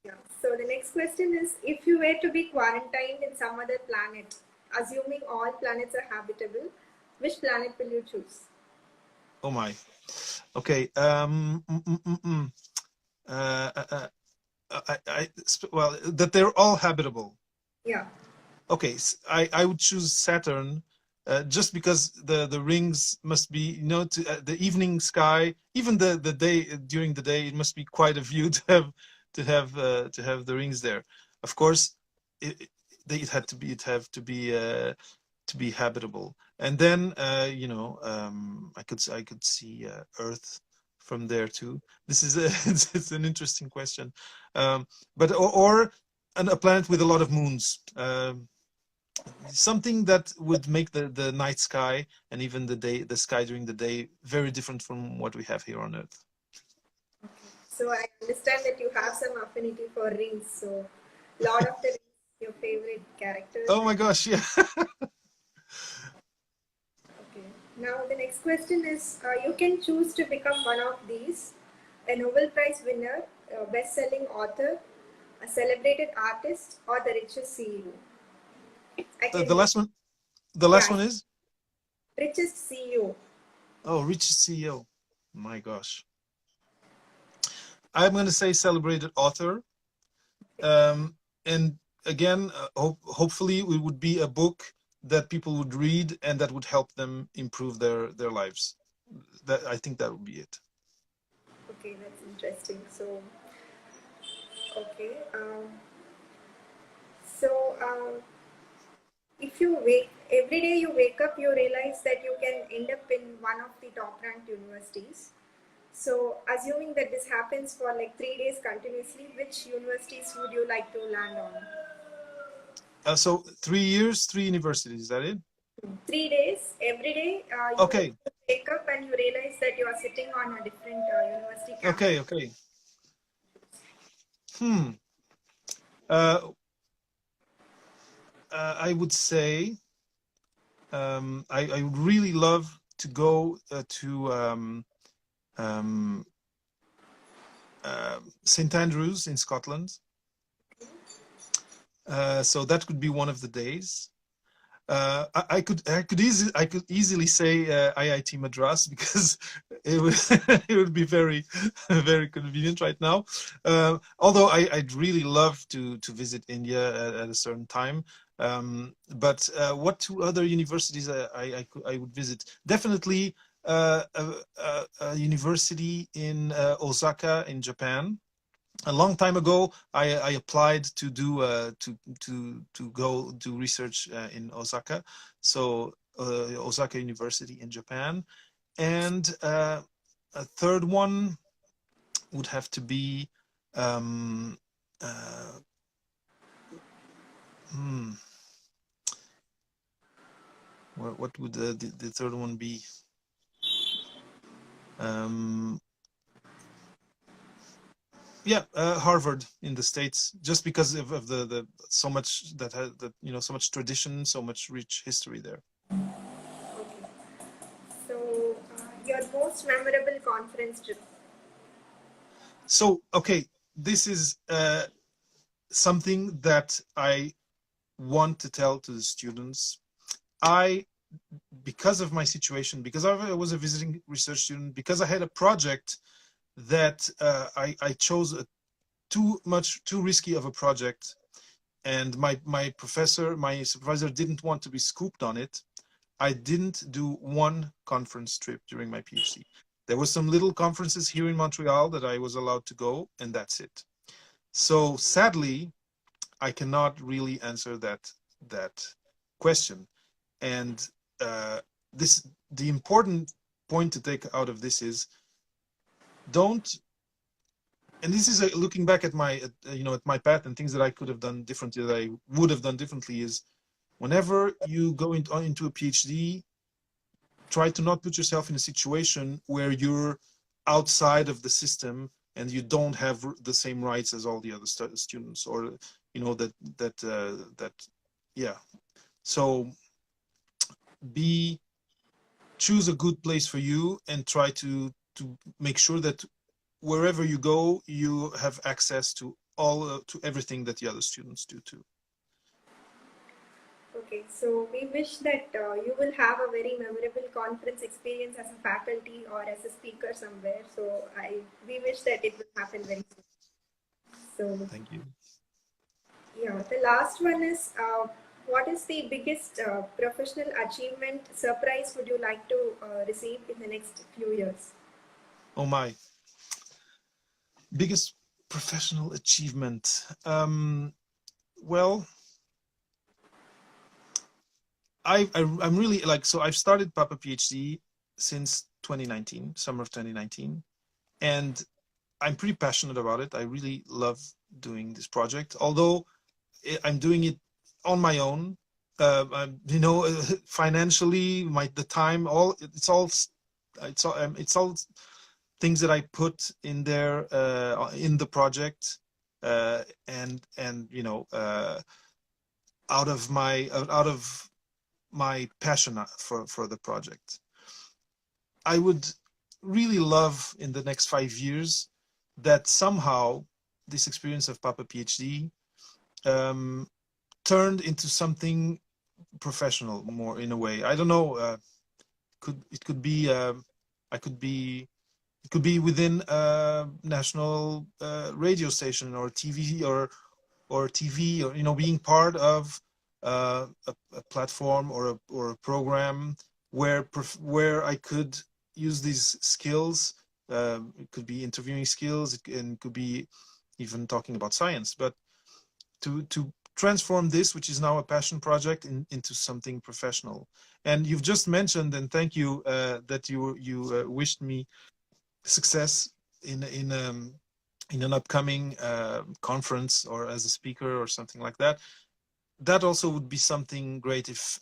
yeah. So the next question is, if you were to be quarantined in some other planet, assuming all planets are habitable, which planet will you choose? Oh my. Okay. Uh, uh, uh, well, that they're all habitable. Yeah. Okay, I would choose Saturn, just because the rings must be, the evening sky, even the day, during the day, it must be quite a view to have the rings there. Of course, it had to be to be habitable. And then I could see Earth from there too. This is it's an interesting question, but or a planet with a lot of moons. Something that would make the night sky and even the sky during the day very different from what we have here on Earth. So I understand that you have some affinity for rings. So Lord of the Rings, your favorite characters. Oh my gosh, yeah. Okay. Now the next question is, you can choose to become one of these: a Nobel Prize winner, a best-selling author, a celebrated artist, or the richest CEO. I The can, last one, the yeah, last one is, richest CEO. oh, richest CEO. My gosh, I'm going to say celebrated author. And again, hopefully it would be a book that people would read and that would help them improve their lives. That, I think, that would be it. Okay, that's interesting. So, okay. So, if you wake every day, you wake up, you realize that you can end up in one of the top-ranked universities. So, assuming that this happens for like 3 days continuously, which universities would you like to land on? So 3 years, three universities. Is that it? 3 days, every day, you Okay. wake up and you realize that you are sitting on a different university campus. Okay. Okay. Hmm. Uh, I would say I would really love to go to um, St. Andrews in Scotland. So that could be one of the days. I could easily say IIT Madras, because it would it would be very very convenient right now. Although I'd really love to visit India at a certain time. But what two other universities I would visit? Definitely a university in Osaka in Japan. A long time ago, I applied to do to go do research in Osaka, so Osaka University in Japan. And a third one would have to be Um, uh, hmm, what would the third one be? Um, yeah, Harvard in the States, just because of the so much that has that so much tradition, so much rich history there. Okay. So, your most memorable conference trip? So okay, this is something that I want to tell to the students. Because of my situation, because I was a visiting research student, because I had a project that I chose too risky of a project, and my professor, my supervisor didn't want to be scooped on it. I didn't do one conference trip during my PhD. There were some little conferences here in Montreal that I was allowed to go, and that's it. So sadly, I cannot really answer that question. And the important point to take out of this is, don't, and this is looking back at my at my path and things that I could have done differently, that I would have done differently, is whenever you go into a PhD, try to not put yourself in a situation where you're outside of the system and you don't have the same rights as all the other students, or that yeah. So choose a good place for you and try to make sure that wherever you go, you have access to to everything that the other students do too. Okay, so we wish that you will have a very memorable conference experience as a faculty or as a speaker somewhere. So we wish that it will happen very soon. So Thank you. yeah, the last one is, what is the biggest professional achievement surprise would you like to receive in the next few years? Oh my, biggest professional achievement. Well, I'm really so I've started Papa PhD since 2019, summer of 2019, and I'm pretty passionate about it. I really love doing this project, although I'm doing it on my own. Financially, the time, it's all things that I put in there in the project, and out of my passion for the project. I would really love in the next 5 years that somehow this experience of Papa PhD turned into something professional, more in a way. I don't know. It could be it could be within a national radio station or TV, or TV, or being part of a platform or a program where I could use these skills. It could be interviewing skills, and it could be even talking about science, but to transform this, which is now a passion project, into something professional. And you've just mentioned, and thank you, that you wished me success in an upcoming conference, or as a speaker or something like that. That also would be something great if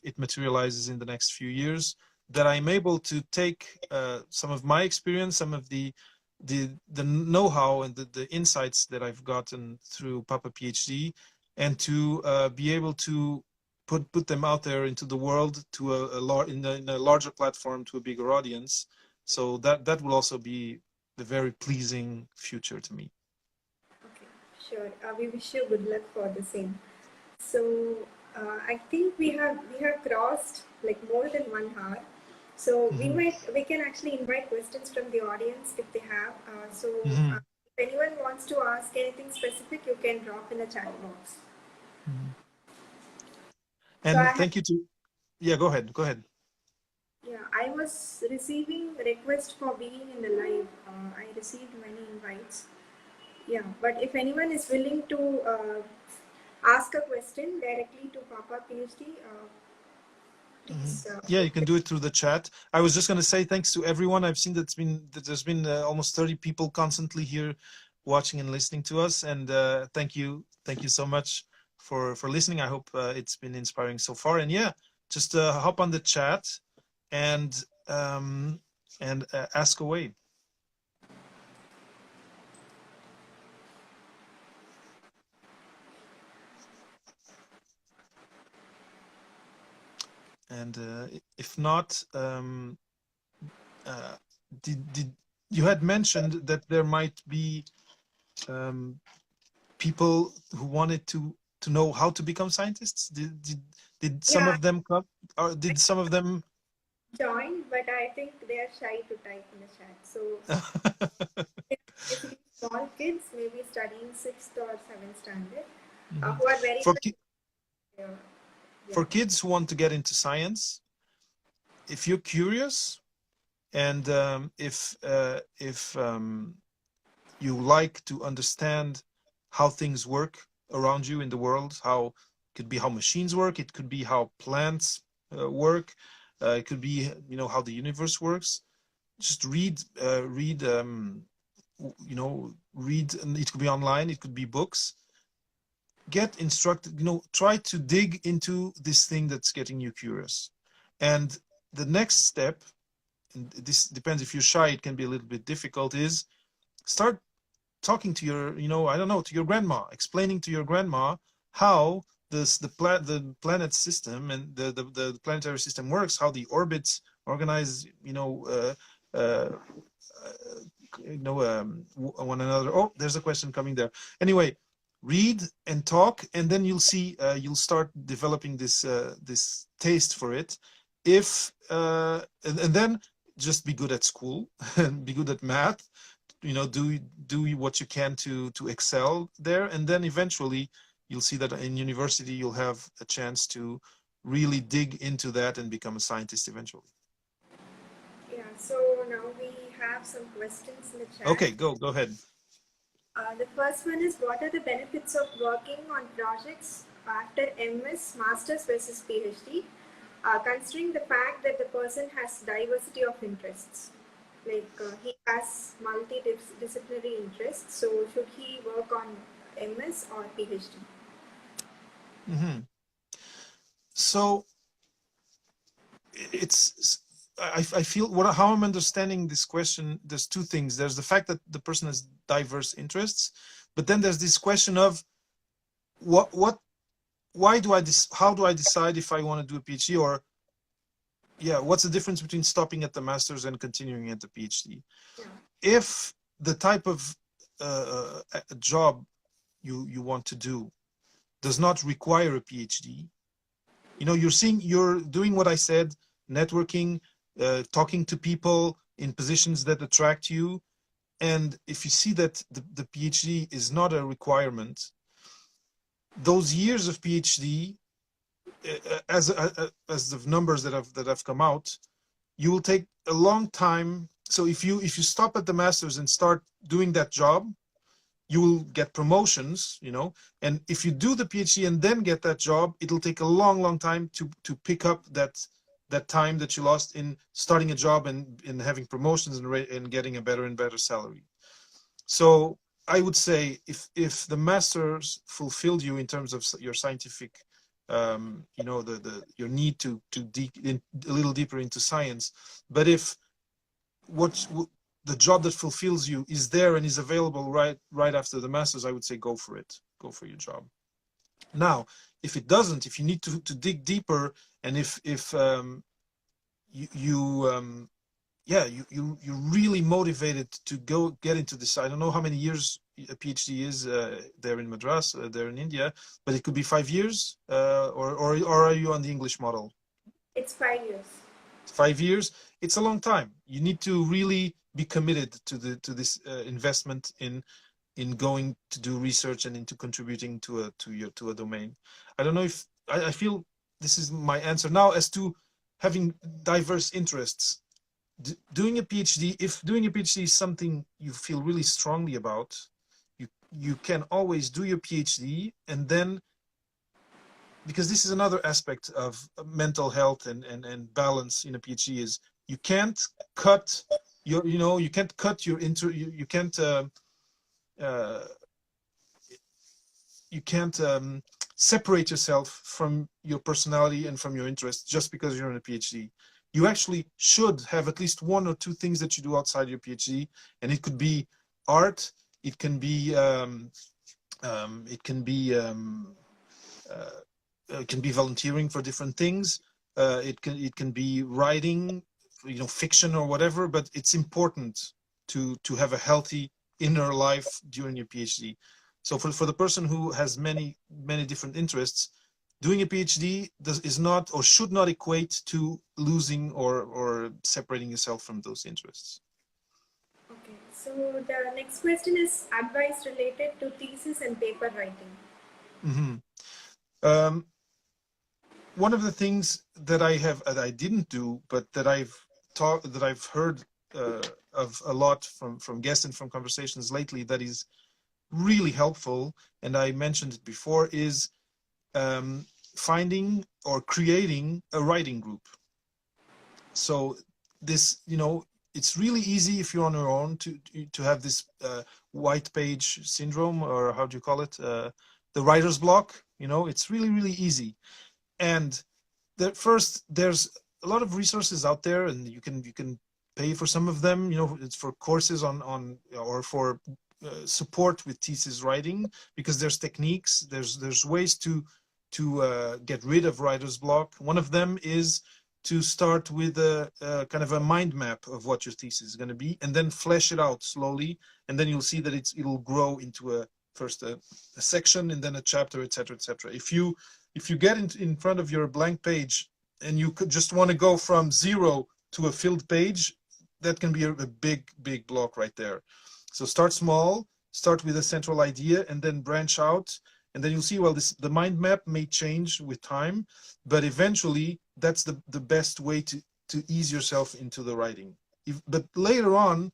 it materializes in the next few years, that I'm able to take some of my experience, some of the know-how and the insights that I've gotten through Papa PhD, and to be able to put them out there into the world, to in a larger platform, to a bigger audience. So that will also be a very pleasing future to me. Okay, sure. We wish you good luck for the same. So I think we have crossed like more than 1 hour. So Mm-hmm. we can actually invite questions from the audience if they have. Mm-hmm. If anyone wants to ask anything specific, you can drop in the chat box. Mm-hmm. So I And have, thank you to, yeah, go ahead, go ahead. yeah, I was receiving requests for being in the live. I received many invites. Yeah, but if anyone is willing to ask a question directly to Papa PhD, Mm-hmm. please Yeah, feel you can free. do it through the chat. I was just going to say thanks to everyone. I've seen that there's been almost 30 people constantly here watching and listening to us. And thank you so much for listening. I hope it's been inspiring so far. And yeah, just hop on the chat and ask away. And if not, did you had mentioned that there might be people who wanted to know how to become scientists? Did some of them come, or did some of them join? But I think they are shy to type in the chat. So basically small kids, maybe studying 6th or 7th standard, who are very for kids who want to get into science, if you're curious and if you like to understand how things work around you in the world, how it could be how machines work, it could be how plants work, it could be, you know, how the universe works. Just read, you know, read. It could be online, it could be books. Get instructed, you know, try to dig into this thing that's getting you curious. And the next step, and this depends, if you're shy, it can be a little bit difficult, is start talking to your, you know, I don't know, to your grandma, explaining to your grandma how the planet system and the planetary system works, how the orbits organize, you know, one another. Oh, there's a question coming there. Anyway, read and talk, and then you'll see, you'll start developing this this taste for it. If and then just be good at school and be good at math, you know, do what you can to excel there, and then eventually you'll see that in university you'll have a chance to really dig into that and become a scientist eventually. Yeah, so now we have some questions in the chat. Okay, go ahead. The first one is, what are the benefits of working on projects after MS, Masters versus PhD, considering the fact that the person has diversity of interests? Like he has multidisciplinary interests, so should he work on MS or PhD? So it's, I feel how I'm understanding this question, there's two things. There's the fact that the person has diverse interests, but then there's this question of how do I decide if I want to do a PhD, or yeah, what's the difference between stopping at the master's and continuing at the PhD? Yeah. If the type of job you want to do does not require a PhD, you know, you're doing what I said, networking, talking to people in positions that attract you, and if you see that the PhD is not a requirement, those years of PhD, as the numbers that have come out, you will take a long time. So if you stop at the master's and start doing that job, you will get promotions, you know, and if you do the PhD and then get that job, it'll take a long time to pick up that time that you lost in starting a job and in having promotions and getting a better and better salary. So I would say if the master's fulfilled you in terms of your scientific, you know, your need to dig in a little deeper into science, but if the job that fulfills you is there and is available right after the master's, I would say go for it. Go for your job. Now, if it doesn't, if you need to dig deeper, and if you're really motivated to go get into this, I don't know how many years a PhD is there in Madras, there in India, but it could be 5 years, or are you on the English model? It's 5 years. 5 years. It's a long time. You need to really be committed to this investment in going to do research and into contributing to a domain. I don't know if I feel this is my answer now as to having diverse interests. Doing a PhD, if doing a PhD is something you feel really strongly about, you can always do your PhD, and then, because this is another aspect of mental health and balance in a PhD, is you can't cut your, you can't cut your you can't uh, separate yourself from your personality and from your interests just because you're in a PhD. You actually should have at least one or two things that you do outside your PhD, and it could be art, it can be it can be volunteering for different things. It can be writing, fiction or whatever. But it's important to have a healthy inner life during your PhD. So for the person who has many different interests, doing a PhD is not or should not equate to losing or separating yourself from those interests. Okay, so the next question is advice related to thesis and paper writing. Mm-hmm. One of the things that I didn't do, but that I've heard of a lot from guests and from conversations lately, that is really helpful, and I mentioned it before, is finding or creating a writing group. So this, it's really easy if you're on your own to have this white page syndrome, or how do you call it, the writer's block. It's really easy. And first, there's a lot of resources out there, and you can pay for some of them. It's for courses on or for support with thesis writing, because there's techniques, there's ways to get rid of writer's block. One of them is to start with a kind of a mind map of what your thesis is going to be, and then flesh it out slowly, and then you'll see that it'll grow into first a section, and then a chapter, etc., etc. If you get in front of your blank page and you could just want to go from 0 to a filled page, that can be a big block right there. So start small, start with a central idea, and then branch out, and then you'll see, well, the mind map may change with time, but eventually that's the best way to ease yourself into the writing. But later on,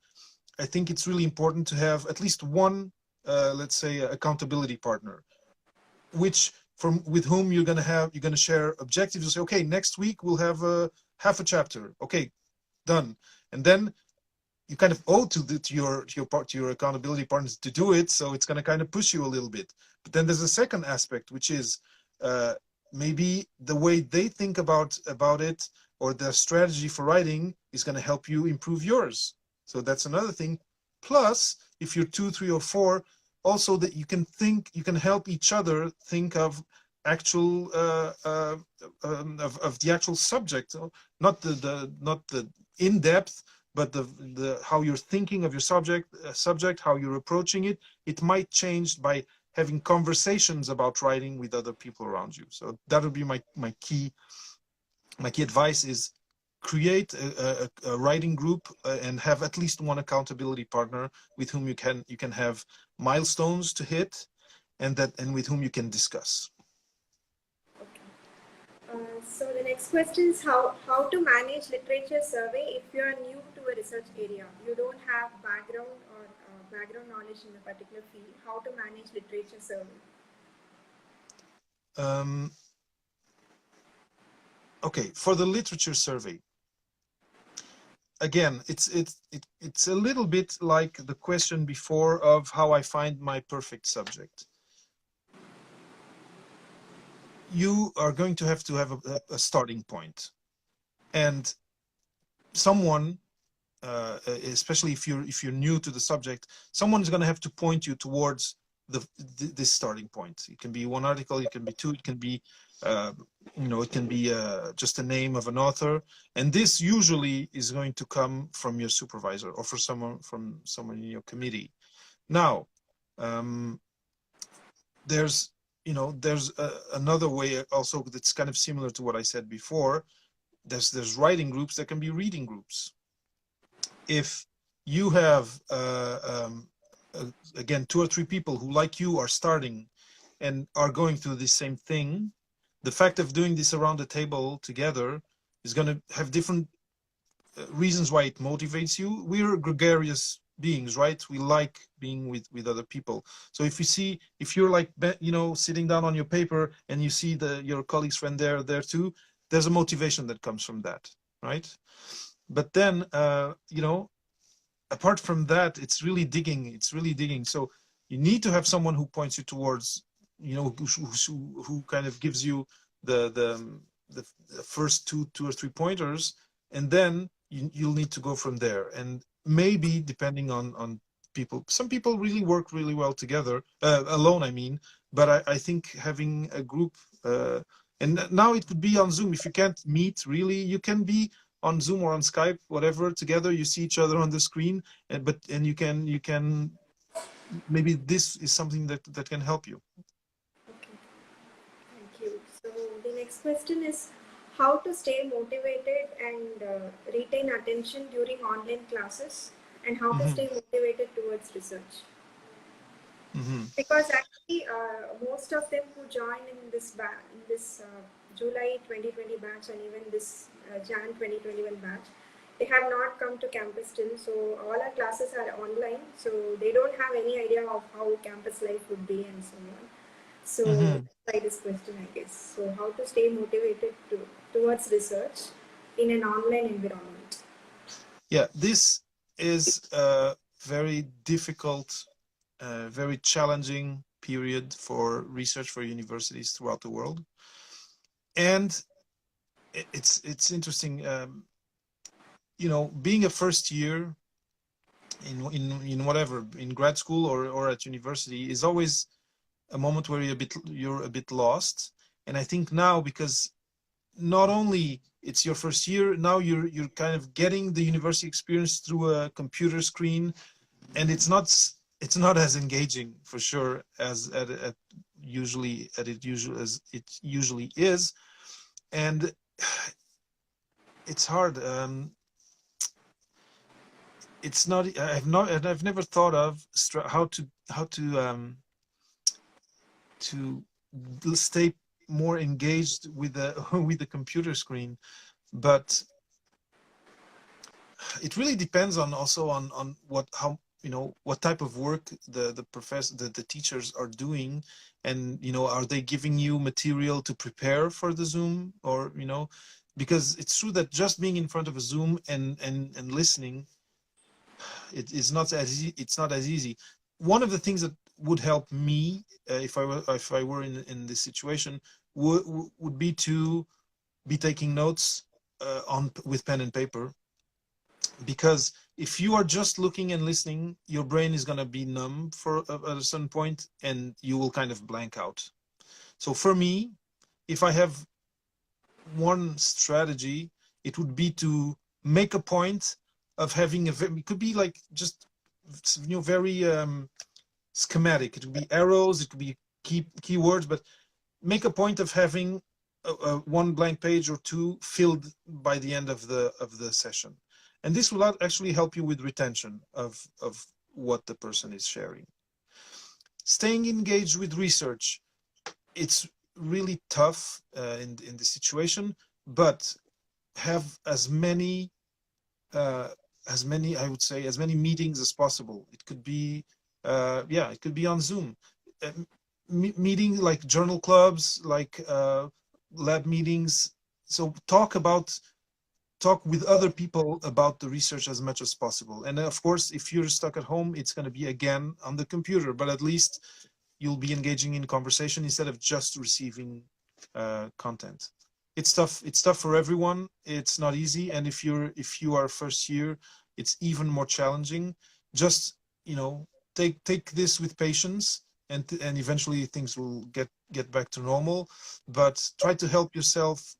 I think it's really important to have at least one, let's say, accountability partner, with whom you're going to share objectives. You'll say, okay, next week we'll have half a chapter. Okay, done. And then you kind of owe to your accountability partners to do it, so it's going to kind of push you a little bit. But then there's a second aspect, which is maybe the way they think about it, or their strategy for writing, is going to help you improve yours. So that's another thing. Plus, if you're 2, 3, or 4, also that you can help each other think of actual of the actual subject, not the in-depth, but the how you're thinking of your subject, how you're approaching it. It might change by having conversations about writing with other people around you. So that would be my key advice, is create a writing group, and have at least one accountability partner with whom you can have milestones to hit, and with whom you can discuss. So the next question is how to manage literature survey if you are new to a research area. You don't have background knowledge in a particular field. How to manage literature survey? Okay, for the literature survey, again, it's a little bit like the question before of how I find my perfect subject. You are going to have a starting point, and someone, especially if you're new to the subject, someone is going to have to point you towards this starting point. It can be one article, it can be 2, it can be it can be just a name of an author, and this usually is going to come from your supervisor or from someone in your committee. Now, there's another way also that's kind of similar to what I said before. There's writing groups that can be reading groups. If you have again 2 or 3 people who, like you, are starting and are going through the same thing, the fact of doing this around the table together is going to have different reasons why it motivates you. We're gregarious beings, right? We like being with other people. So if you're like, sitting down on your paper and you see your colleague's friend there too, there's a motivation that comes from that, right? But then apart from that, it's really digging. So you need to have someone who points you towards, who kind of gives you the first two or three pointers, and then you'll need to go from there. And maybe depending on people, some people really work really well together, alone I mean, but I think having a group, and now it could be on Zoom. If you can't meet really, you can be on Zoom or on Skype, whatever, together. You see each other on the screen, and you can maybe this is something that can help you. Okay, thank you. So the next question is how to stay motivated and retain attention during online classes, and how to stay motivated towards research. Because actually most of them who join in this July 2020 batch and even this Jan 2021 batch, they have not come to campus still, so all our classes are online, so they don't have any idea of how campus life would be and so on. So by this question, I guess, so how to stay motivated towards research in an online environment? Yeah, this is a very difficult, very challenging period for research for universities throughout the world. And it's interesting, being a first year in whatever, in grad school or at university, is always a moment where you're a bit lost. And I think now, because not only it's your first year, now you're kind of getting the university experience through a computer screen, and it's not as engaging for sure as it usually is, and it's hard. It's not. I've never thought of how to stay more engaged with the computer screen, but it really depends on what type of work the teachers are doing, and are they giving you material to prepare for the Zoom, or because it's true that just being in front of a Zoom and listening, it's not as easy. One of the things that would help me, if I were in this situation, would be to be taking notes with pen and paper, because if you are just looking and listening, your brain is going to be numb at a certain point, and you will kind of blank out. So for me, if I have one strategy, it would be to make a point of having it could be like just very schematic. It could be arrows, it could be keywords, but make a point of having one blank page or two filled by the end of the session. And this will actually help you with retention of what the person is sharing. Staying engaged with research, it's really tough in this situation, but have as many I would say as many meetings as possible. It could be it could be on Zoom, meeting like journal clubs, like lab meetings. So talk with other people about the research as much as possible. And of course, if you're stuck at home, it's going to be again on the computer, but at least you'll be engaging in conversation instead of just receiving content. It's tough for everyone. It's not easy, and if you are first year, it's even more challenging. Just take this with patience, and eventually things will get back to normal. But try to help yourself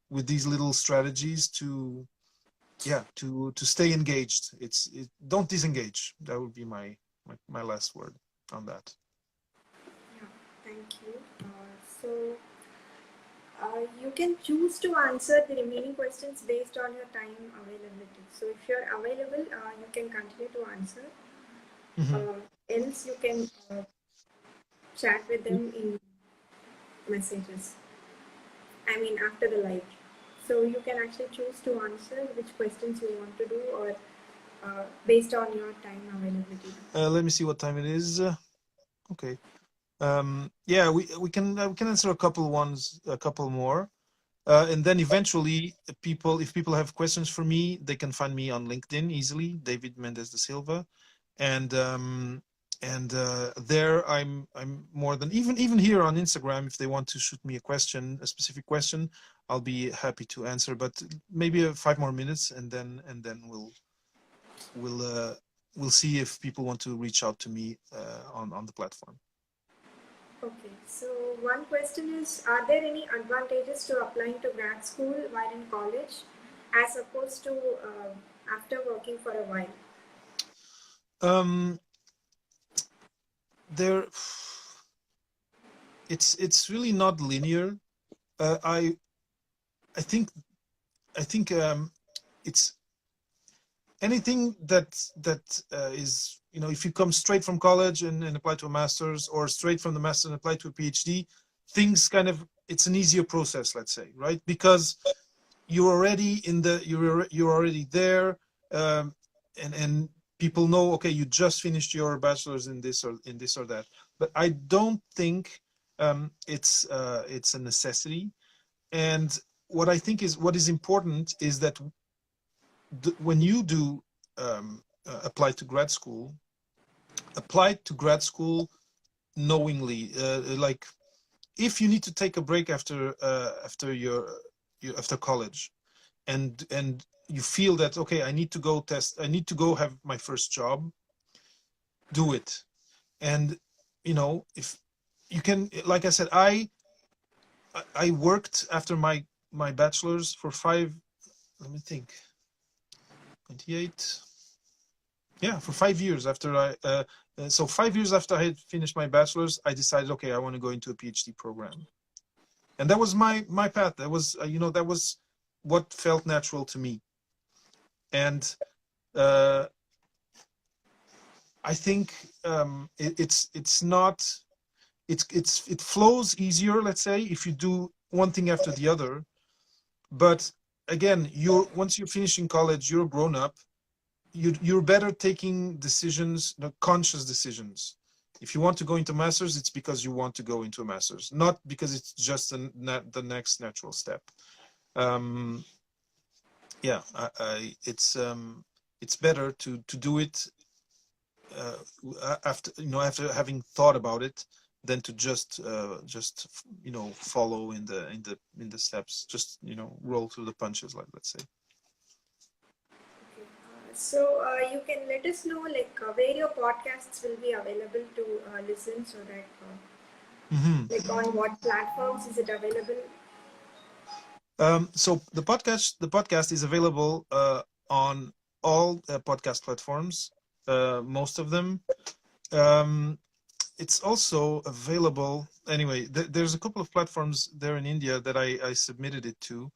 with these little strategies to stay engaged. Don't disengage. That would be my last word on that. Yeah, thank you. You can choose to answer the remaining questions based on your time availability. So if you're available, you can continue to answer. Else you can chat with them in messages. I mean, after the live. So you can actually choose to answer which questions you want to do, or based on your time availability. Let me see what time it is. Okay. We can answer a couple more, and then eventually if people have questions for me, they can find me on LinkedIn easily, David Mendes da Silva, and and there I'm more than even here on Instagram. If they want to shoot me a question, a specific question, I'll be happy to answer. But maybe 5 more minutes, and then we'll see if people want to reach out to me on the platform. Okay, so one question is, are there any advantages to applying to grad school while in college as opposed to after working for a while? There, it's really not linear. I think it's anything that is, you know, if you come straight from college and apply to a master's, or straight from the master's and apply to a PhD, things kind of, it's an easier process, let's say, right? Because you're already in the, you're already there, and people know, okay, you just finished your bachelor's in this or that. But I don't think it's a necessity. And what I think is, what is important is that when you do apply to grad school knowingly, like if you need to take a break after after college, and you feel that, okay, I need to go have my first job, do it. And you know, if you can, like I said, I worked after my bachelor's for 5, let me think, 28, yeah, for 5 years after so 5 years after I had finished my bachelor's, I decided, okay, I want to go into a PhD program. And that was my path. That was, you know, that was what felt natural to me. And I think it flows easier, let's say, if you do one thing after the other. But again, once you're finishing college, you're grown up. You're better taking decisions, conscious decisions. If you want to go into masters, it's because you want to go into a masters, not because it's just the next natural step. Yeah, it's better to do it after having thought about it, than to just you know, follow in the steps, just, you know, roll through the punches, like, let's say. Okay. So you can let us know like where your podcasts will be available to listen, so that like on what platforms is it available? So the podcast is available on all podcast platforms, most of them. It's also available, anyway, there's a couple of platforms there in India that I submitted it to.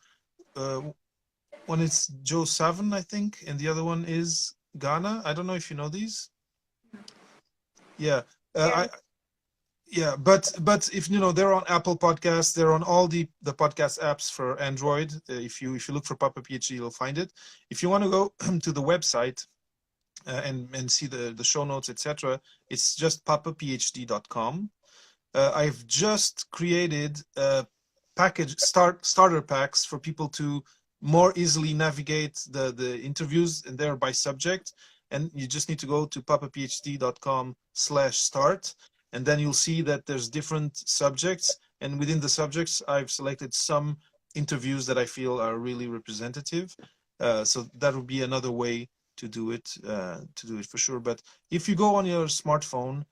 One is Joe Savan, I think, and the other one is Ghana. I don't know if you know these. Yeah. Yeah. Yeah, but if you know, they're on Apple Podcasts, they're on all the podcast apps for Android. If you look for Papa PhD, you'll find it. If you want to go to the website and see the show notes, etc., it's just papaphd.com. I've just created starter packs for people to more easily navigate the interviews, and they're by subject. And you just need to go to papaphd.com/start, and then you'll see that there's different subjects, and within the subjects I've selected some interviews that I feel are really representative. So that would be another way to do it for sure. But if you go on your smartphone,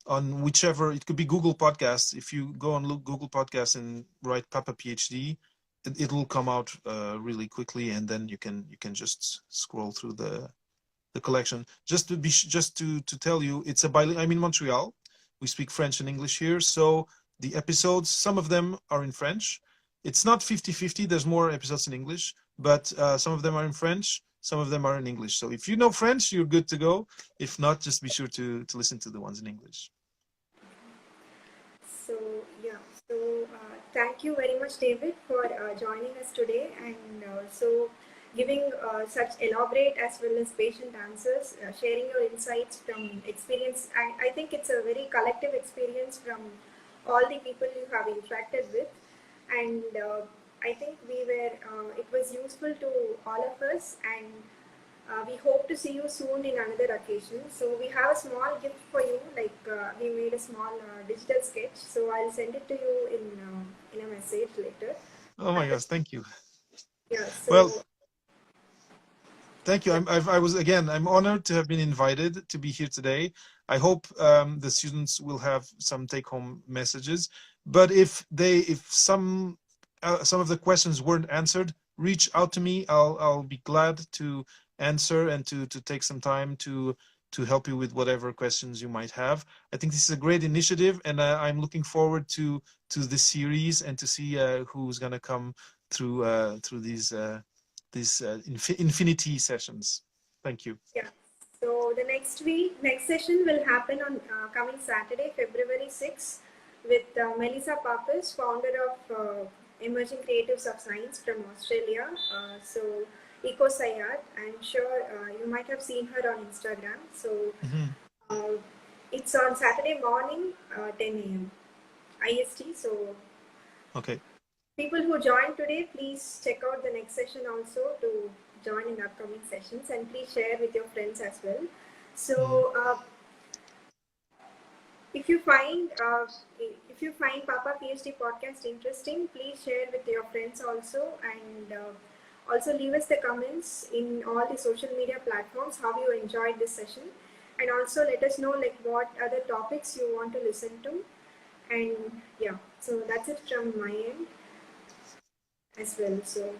on whichever, it could be Google Podcasts. If you go on Google Podcasts and write Papa PhD, it will come out really quickly, and then you can just scroll through the collection. Just to tell you, it's a bilingual. I'm in Montreal. We speak French and English here, so the episodes, some of them are in French. It's not 50-50. There's more episodes in English, but some of them are in French, some of them are in English. So if you know French, you're good to go. If not, just be sure to listen to the ones in English. So yeah, so thank you very much, David, for joining us today, and so giving such elaborate as well as patient answers, sharing your insights from experience. I think it's a very collective experience from all the people you have interacted with, and I think it was useful to all of us, and We hope to see you soon in another occasion. So we have a small gift for you, like we made a small digital sketch. So I'll send it to you in a message later. Oh my gosh, thank you. Yeah. Well, So thank you. yeah. I'm honored to have been invited to be here today. I hope the students will have some take-home messages. But if some of the questions weren't answered, reach out to me. I'll be glad to answer and to take some time to help you with whatever questions you might have. I think this is a great initiative, and I'm looking forward to this series and to see who's gonna come through these infinity sessions. Thank you. Yeah. So the next session will happen on coming Saturday, February 6th, with Melissa Pappas, founder of Emerging Creatives of Science from Australia. So Eco Sayad, I'm sure you might have seen her on Instagram. So Mhm. uh, it's on Saturday morning, 10 a.m. IST. So Okay. people who joined today, please check out the next session also to join in upcoming sessions, and please share with your friends as well. Mhm. So if you find Papa PhD podcast interesting, please share with your friends also, and also leave us the comments in all the social media platforms how you enjoyed this session, and also let us know like what other topics you want to listen to. And yeah, so that's it from my end as well. So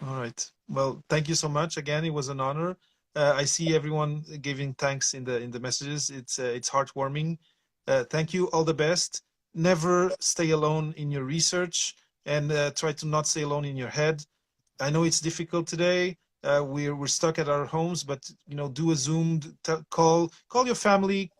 All right. Well, thank you so much again. It was an honor. I see everyone giving thanks in the messages. It's heartwarming. Thank you. All the best. Never stay alone in your research, and try to not stay alone in your head. I know it's difficult today. We're stuck at our homes, but do a Zoom call your family.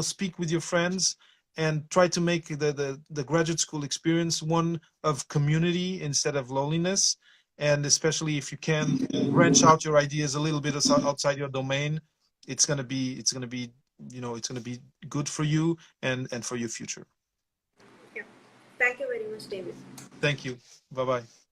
Speak with your friends, and try to make the graduate school experience one of community instead of loneliness. And especially if you can branch out your ideas a little bit outside your domain, it's gonna be good for you and for your future. yeah, thank you very much, David. Thank you. Bye bye.